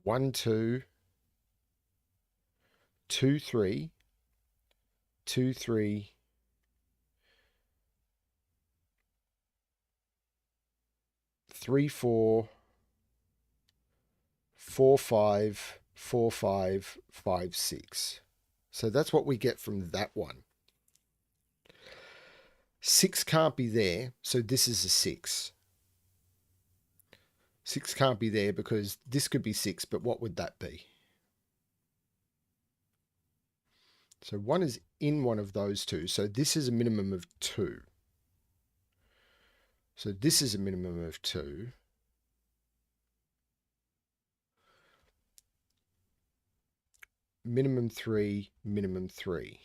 1, 2, 2, 3, 2, 3, 3, 4, 4, 5, 4, 5, 5, 6. So that's what we get from that one. 6 can't be there, so this is a 6. 6 can't be there because this could be 6, but what would that be? So 1 is in one of those two, so this is a minimum of 2. So this is a minimum of 2. Minimum 3, minimum 3.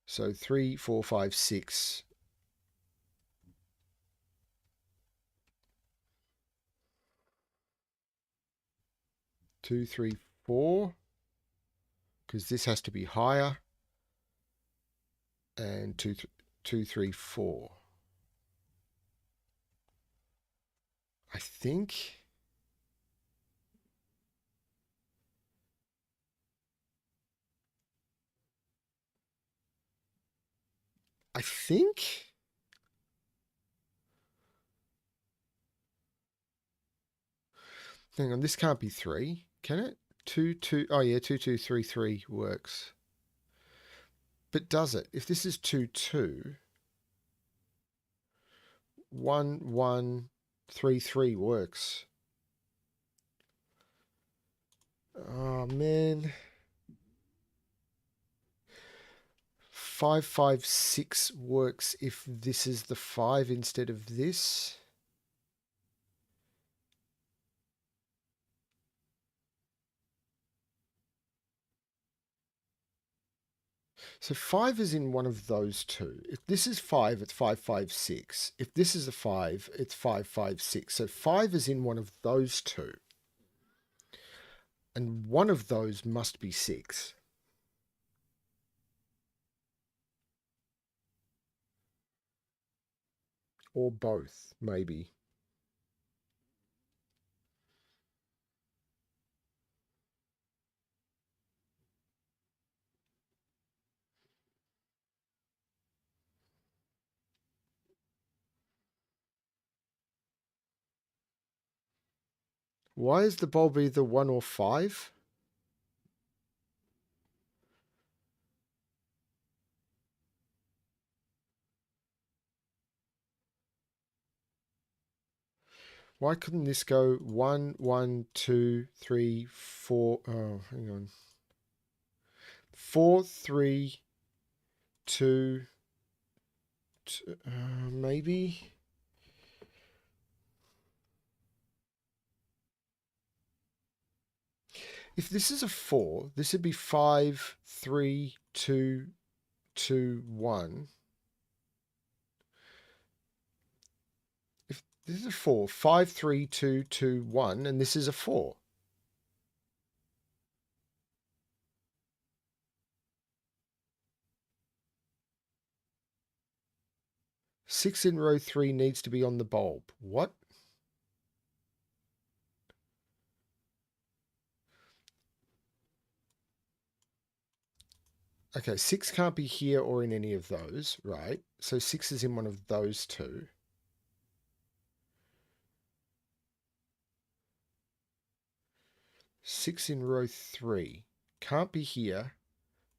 So 3, 4, 5, 6. 2, 3, 4. Because this has to be higher. And 2, 3, 4. I think. Hang on, this can't be 3, can it? 2, 2. Oh yeah, 2, 2, 3, 3 works. But does it? If this is 2, 2, 1, 1, 3, 3 works. Oh man. 5, 5, 6 works if this is the 5 instead of this. So 5 is in one of those two. If this is 5, it's 5, 5, 6. If this is a 5, it's 5, 5, 6. So 5 is in one of those two. And one of those must be 6. Or both, maybe. Why is the bulb either 1 or 5? Why couldn't this go 1, 1, 2, 3, 4? Oh, hang on. 4, 3, 2, maybe? If this is a 4, this would be 5, 3, 2, 2, 1. If this is a 4, 5, 3, 2, 2, 1, and this is a 4. Six in row 3 needs to be on the bulb. What? Okay, 6 can't be here or in any of those, right? So 6 is in one of those two. Six in row 3. Can't be here.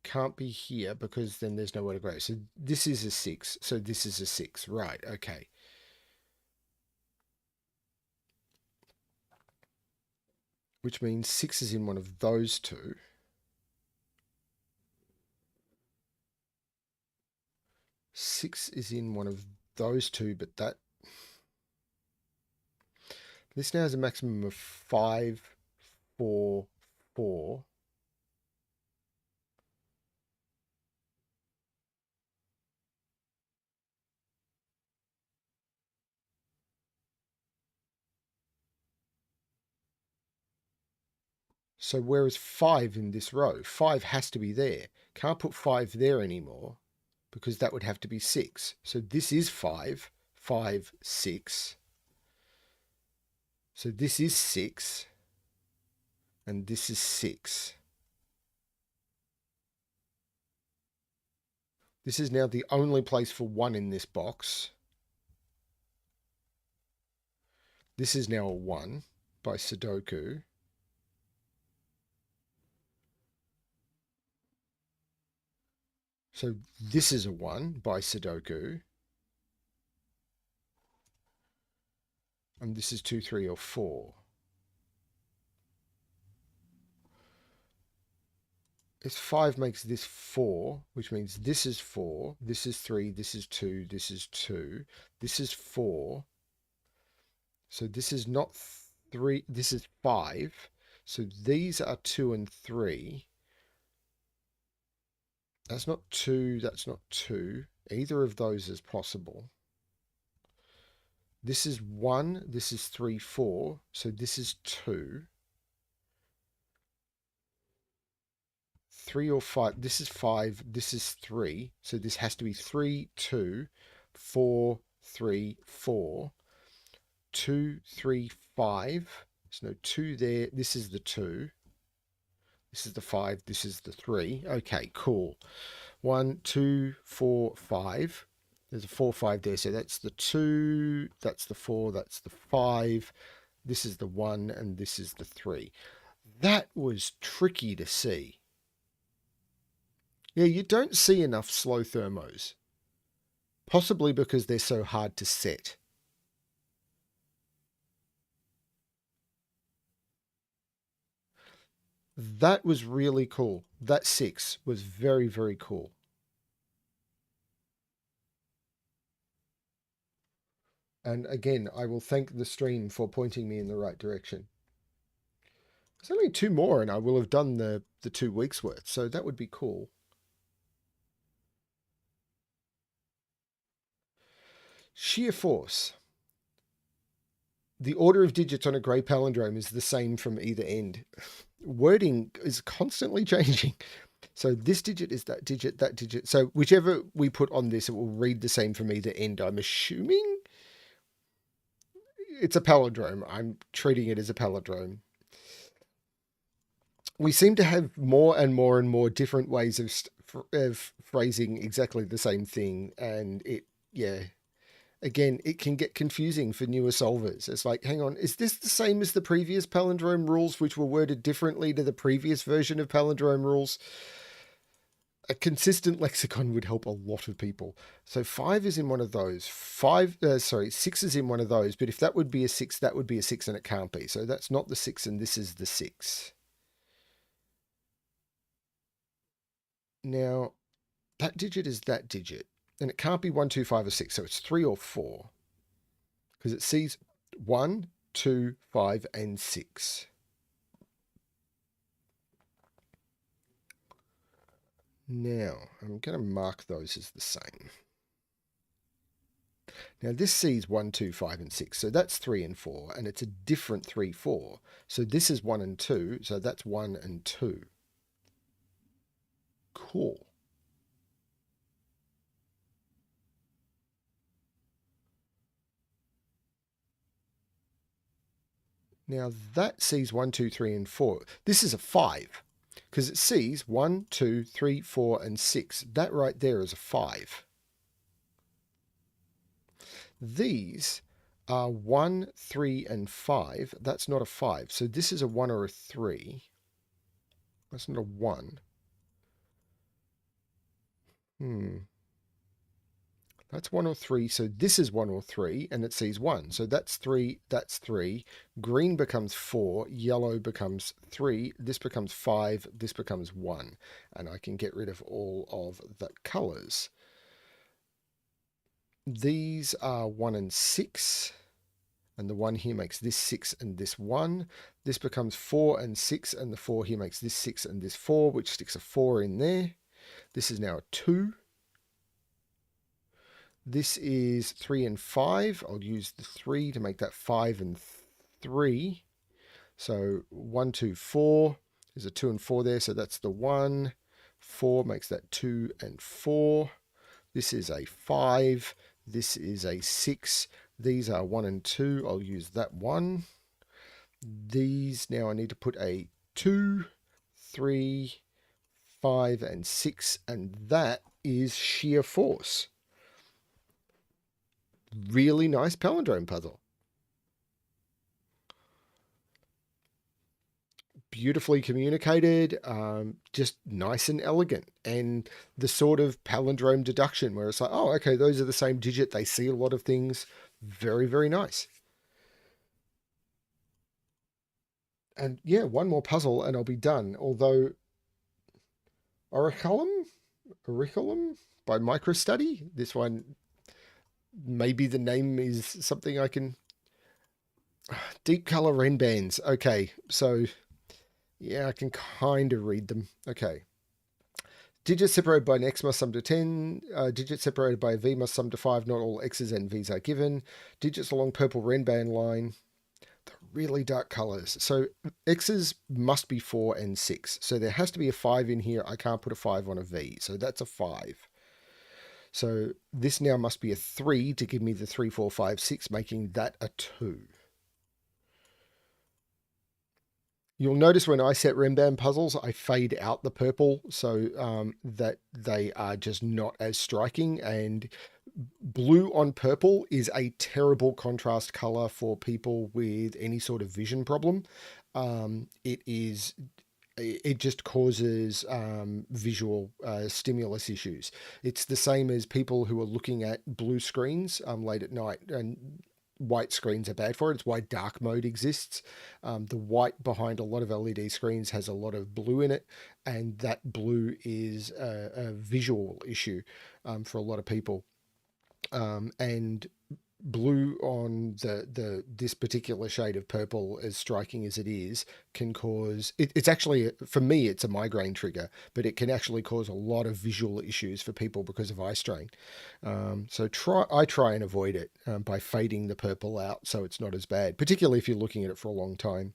Can't be here because then there's nowhere to go. So this is a 6. So this is a 6. Right, okay. Which means 6 is in one of those two. 6 is in one of those two, but that... This now has a maximum of 5, 4, 4. So where is 5 in this row? 5 has to be there. Can't put 5 there anymore because that would have to be 6. So this is 5, 5, 6. So this is 6, and this is 6. This is now the only place for 1 in this box. This is now a 1 by Sudoku. So this is a 1 by Sudoku. And this is 2, 3, or 4. If 5 makes this 4, which means this is 4, this is 3, this is 2, this is 2, this is 4. So this is not 3, this is 5. So these are 2 and 3. That's not 2, that's not 2. Either of those is possible. This is 1, this is 3, 4. So this is 2. 3 or 5. This is 5. This is 3. So this has to be 3, 2, 4, 3, 4. 2, 3, 5. There's no 2 there. This is the 2. This is the 5. This is the 3. Okay, cool. 1, 2, 4, 5. There's a 4, 5 there. So that's the 2. That's the 4. That's the 5. This is the 1. And this is the 3. That was tricky to see. Yeah, you don't see enough slow thermos, possibly because they're so hard to set. That was really cool. That 6 was very, very cool. And again, I will thank the stream for pointing me in the right direction. There's only 2 more and I will have done the 2 weeks worth, so that would be cool. Sheer force. The order of digits on a grey palindrome is the same from either end. Wording is constantly changing. So this digit is that digit, that digit. So whichever we put on this, it will read the same from either end, I'm assuming. It's a palindrome. I'm treating it as a palindrome. We seem to have more and more and more different ways of phrasing exactly the same thing. And again, it can get confusing for newer solvers. It's like, hang on, is this the same as the previous palindrome rules, which were worded differently to the previous version of palindrome rules? A consistent lexicon would help a lot of people. So 5 is in one of those. 6 is in one of those. But if that would be a 6, that would be a 6, and it can't be. So that's not the 6, and this is the 6. Now, that digit is that digit. And it can't be 1, 2, 5, or 6. So it's 3 or 4. Because it sees 1, 2, 5, and 6. Now, I'm going to mark those as the same. Now, this sees 1, 2, 5, and 6. So that's 3 and 4. And it's a different 3, 4. So this is 1 and 2. So that's 1 and 2. Cool. Now that sees 1, 2, 3, and 4. This is a 5 because it sees 1, 2, 3, 4, and 6. That right there is a 5. These are 1, 3, and 5. That's not a 5. So this is a 1 or a 3. That's not a 1. That's 1 or 3. So this is 1 or 3, and it sees 1. So that's 3. That's 3. Green becomes 4. Yellow becomes 3. This becomes 5. This becomes 1. And I can get rid of all of the colors. These are 1 and 6. And the 1 here makes this 6 and this 1. This becomes 4 and 6. And the 4 here makes this 6 and this 4, which sticks a 4 in there. This is now a 2. This is 3 and 5. I'll use the 3 to make that 5 and 3. So 1, 2, 4. There's a 2 and 4 there. So that's the 1. 4 makes that 2 and 4. This is a 5. This is a 6. These are 1 and 2. I'll use that 1. These, now I need to put a 2, 3, 5, and 6. And that is sheer force. Really nice palindrome puzzle. beautifully communicated, just nice and elegant. And the sort of palindrome deduction where it's like, oh, okay, those are the same digit. They see a lot of things. Very, very nice. And yeah, one more puzzle and I'll be done. Although Auriculum by MicroStudy. This one, maybe the name is something I can. Deep color ren bands. Okay, so yeah, I can kind of read them. Okay. Digits separated by an x must sum to 10. Digits separated by a v must sum to 5. Not all x's and v's are given. Digits along purple ren band line. The really dark colors. So x's must be 4 and 6. So there has to be a 5 in here. I can't put a 5 on a v. So that's a 5. So this now must be a 3 to give me the 3, 4, 5, 6, making that a 2. You'll notice when I set Rembam puzzles, I fade out the purple so that they are just not as striking. And blue on purple is a terrible contrast color for people with any sort of vision problem. It just causes visual stimulus issues. It's the same as people who are looking at blue screens late at night, and white screens are bad for it. It's why dark mode exists. The white behind a lot of LED screens has a lot of blue in it, and that blue is a visual issue for a lot of people. And blue on this particular shade of purple, as striking as it is, can cause it's actually, for me, it's a migraine trigger, but it can actually cause a lot of visual issues for people because of eye strain. So I try and avoid it by fading the purple out so it's not as bad, particularly if you're looking at it for a long time.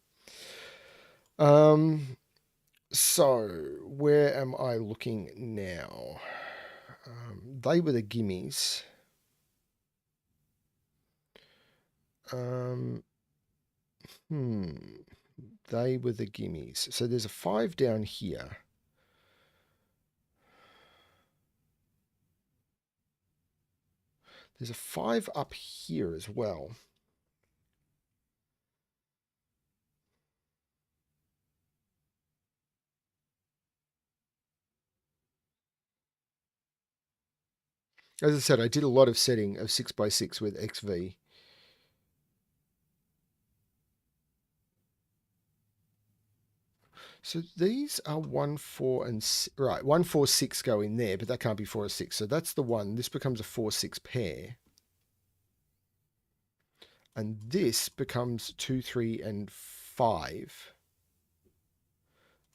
So where am I looking now? They were the gimmies. They were the gimmies. So there's a 5 down here. There's a 5 up here as well. As I said, I did a lot of setting of 6x6 with XV. So these are 1, 4, and right. 1, 4, 6 go in there, but that can't be 4 or 6. So that's the one. This becomes a 4, 6 pair. And this becomes 2, 3, and 5.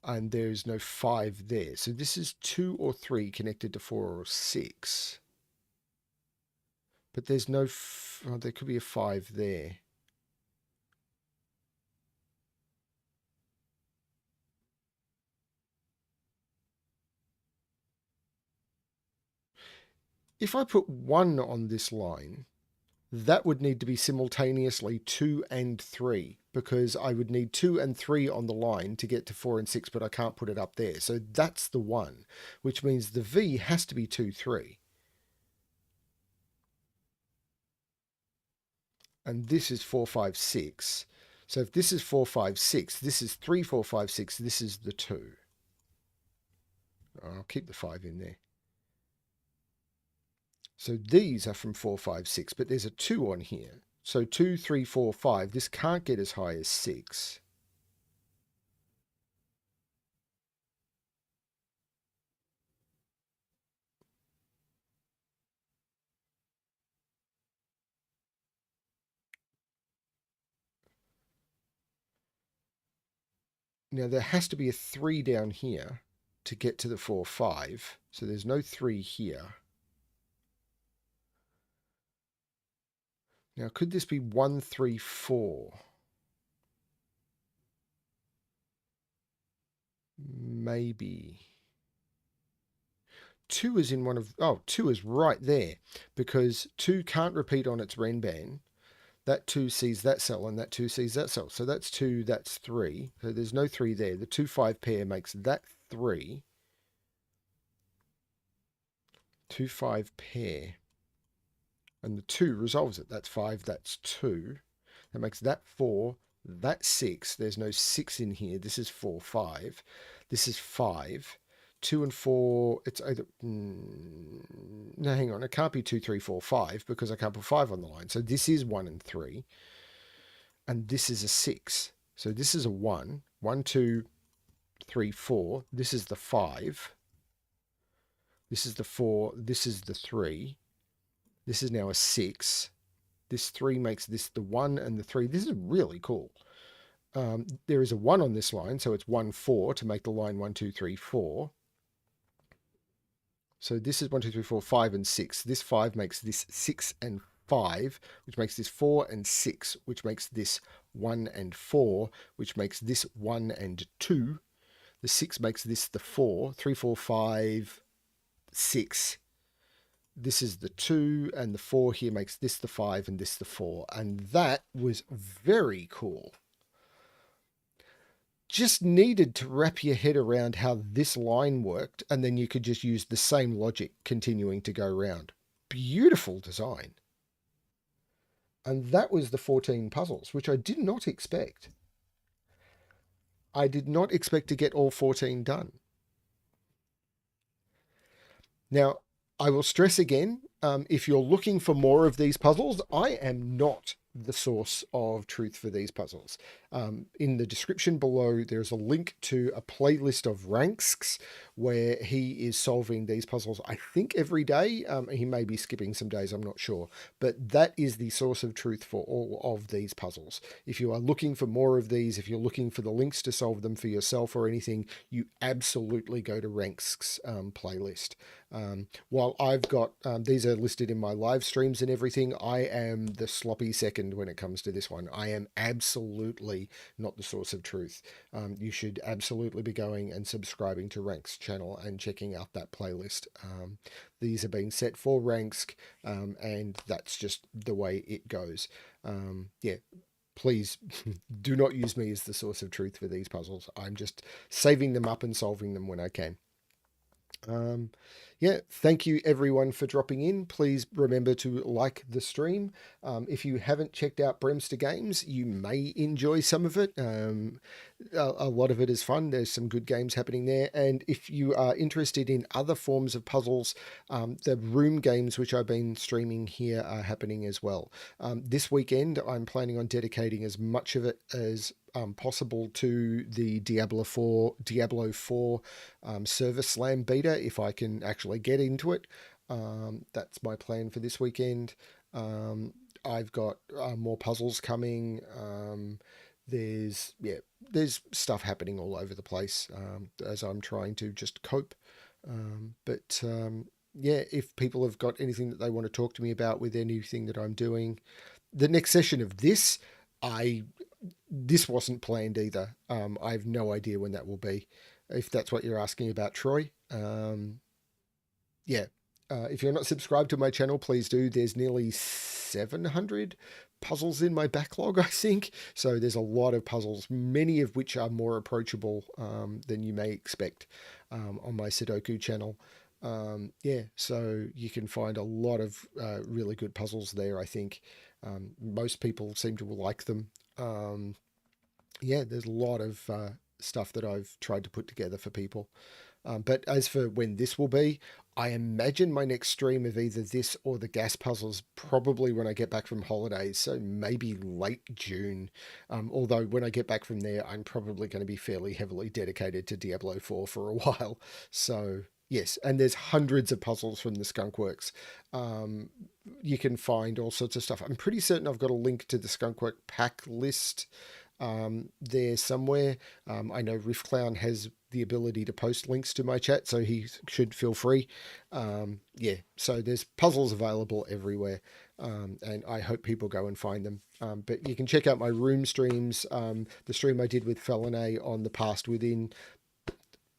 And there's no 5 there. So this is 2 or 3 connected to 4 or 6. But there's no... oh, there could be a 5 there. If I put 1 on this line, that would need to be simultaneously 2 and 3, because I would need 2 and 3 on the line to get to 4 and 6, but I can't put it up there. So that's the 1, which means the V has to be 2, 3. And this is 4, 5, 6. So if this is 4, 5, 6, this is 3, 4, 5, 6, this is the 2. I'll keep the 5 in there. So these are from 4, 5, 6, but there's a 2 on here. So 2, 3, 4, 5. This can't get as high as 6. Now there has to be a 3 down here to get to the 4, 5. So there's no 3 here. Now could this be 1, 3, 4? Maybe. 2 is in one of... oh, 2 is right there, because 2 can't repeat on its Renban. That 2 sees that cell and that 2 sees that cell. So that's 2, that's 3. So there's no 3 there. The 2, 5 pair makes that 3. 2, 5 pair. And the 2 resolves it. That's 5, that's 2. That makes that 4. That's 6. There's no 6 in here. This is 4, 5. This is 5. 2 and 4, it's either... no, hang on. It can't be 2, 3, 4, 5 because I can't put 5 on the line. So this is 1 and 3. And this is a 6. So this is a 1. 1, 2, 3, 4. This is the 5. This is the 4. This is the 3. This is now a 6. This 3 makes this the 1 and the 3. This is really cool. There is a 1 on this line, so it's 1, 4 to make the line 1, 2, 3, 4. So this is 1, 2, 3, 4, 5, and 6. This 5 makes this 6 and 5, which makes this 4 and 6, which makes this 1 and 4, which makes this 1 and 2. The 6 makes this the 4, 3, 4, 5, 6. This is the 2, and the 4 here makes this the 5 and this the 4. And that was very cool. Just needed to wrap your head around how this line worked, and then you could just use the same logic continuing to go round. Beautiful design. And that was the 14 puzzles, which I did not expect. I did not expect to get all 14 done. Now, I will stress again, if you're looking for more of these puzzles, I am not the source of truth for these puzzles. In the description below, there's a link to a playlist of ranks where he is solving these puzzles, I think every day. He may be skipping some days, I'm not sure. But that is the source of truth for all of these puzzles. If you are looking for more of these, if you're looking for the links to solve them for yourself or anything, you absolutely go to Ranks' playlist. While I've got, these are listed in my live streams and everything, I am the sloppy second when it comes to this one. I am absolutely not the source of truth. You should absolutely be going and subscribing to Ranks' channel and checking out that playlist. These are being set for Ranks, and that's just the way it goes. Yeah. Please do not use me as the source of truth for these puzzles. I'm just saving them up and solving them when I can. Yeah, thank you everyone for dropping in. Please remember to like the stream. If you haven't checked out BremSter Games, you may enjoy some of it. A lot of it is fun. There's some good games happening there. And if you are interested in other forms of puzzles, the room games which I've been streaming here are happening as well. This weekend, I'm planning on dedicating as much of it as possible to the Diablo 4 Server Slam beta, if I can actually get into it. That's my plan for this weekend. I've got more puzzles coming. There's stuff happening all over the place as I'm trying to just cope. Yeah, if people have got anything that they want to talk to me about with anything that I'm doing, the next session of this, this wasn't planned either. I have no idea when that will be, if that's what you're asking about, Troy. Yeah. If you're not subscribed to my channel, please do. There's nearly 700 puzzles in my backlog, I think. So there's a lot of puzzles, many of which are more approachable than you may expect on my Sudoku channel. Yeah, so you can find a lot of really good puzzles there, I think. Most people seem to like them. Yeah, there's a lot of stuff that I've tried to put together for people. But as for when this will be, I imagine my next stream of either this or the gas puzzles probably when I get back from holidays, so maybe late June. Although when I get back from there, I'm probably going to be fairly heavily dedicated to Diablo 4 for a while. So yes, and there's hundreds of puzzles from the Skunkworks. You can find all sorts of stuff. I'm pretty certain I've got a link to the Skunkwork pack list there somewhere. I know Riff Clown has the ability to post links to my chat, so he should feel free. Yeah, so there's puzzles available everywhere, and I hope people go and find them. But you can check out my room streams, the stream I did with Felinae on the Past Within.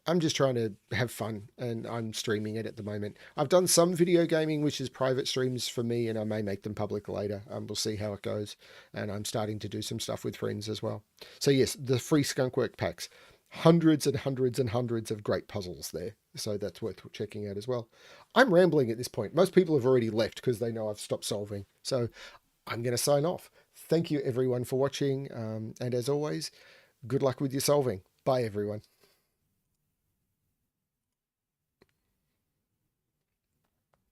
I'm just trying to have fun, and I'm streaming it at the moment. I've done some video gaming, which is private streams for me, and I may make them public later. We'll see how it goes. And I'm starting to do some stuff with friends as well. So yes, the free Skunkwork packs. Hundreds and hundreds and hundreds of great puzzles there. So that's worth checking out as well. I'm rambling at this point. Most people have already left because they know I've stopped solving. So I'm going to sign off. thank you everyone for watching. And as always, good luck with your solving. Bye everyone.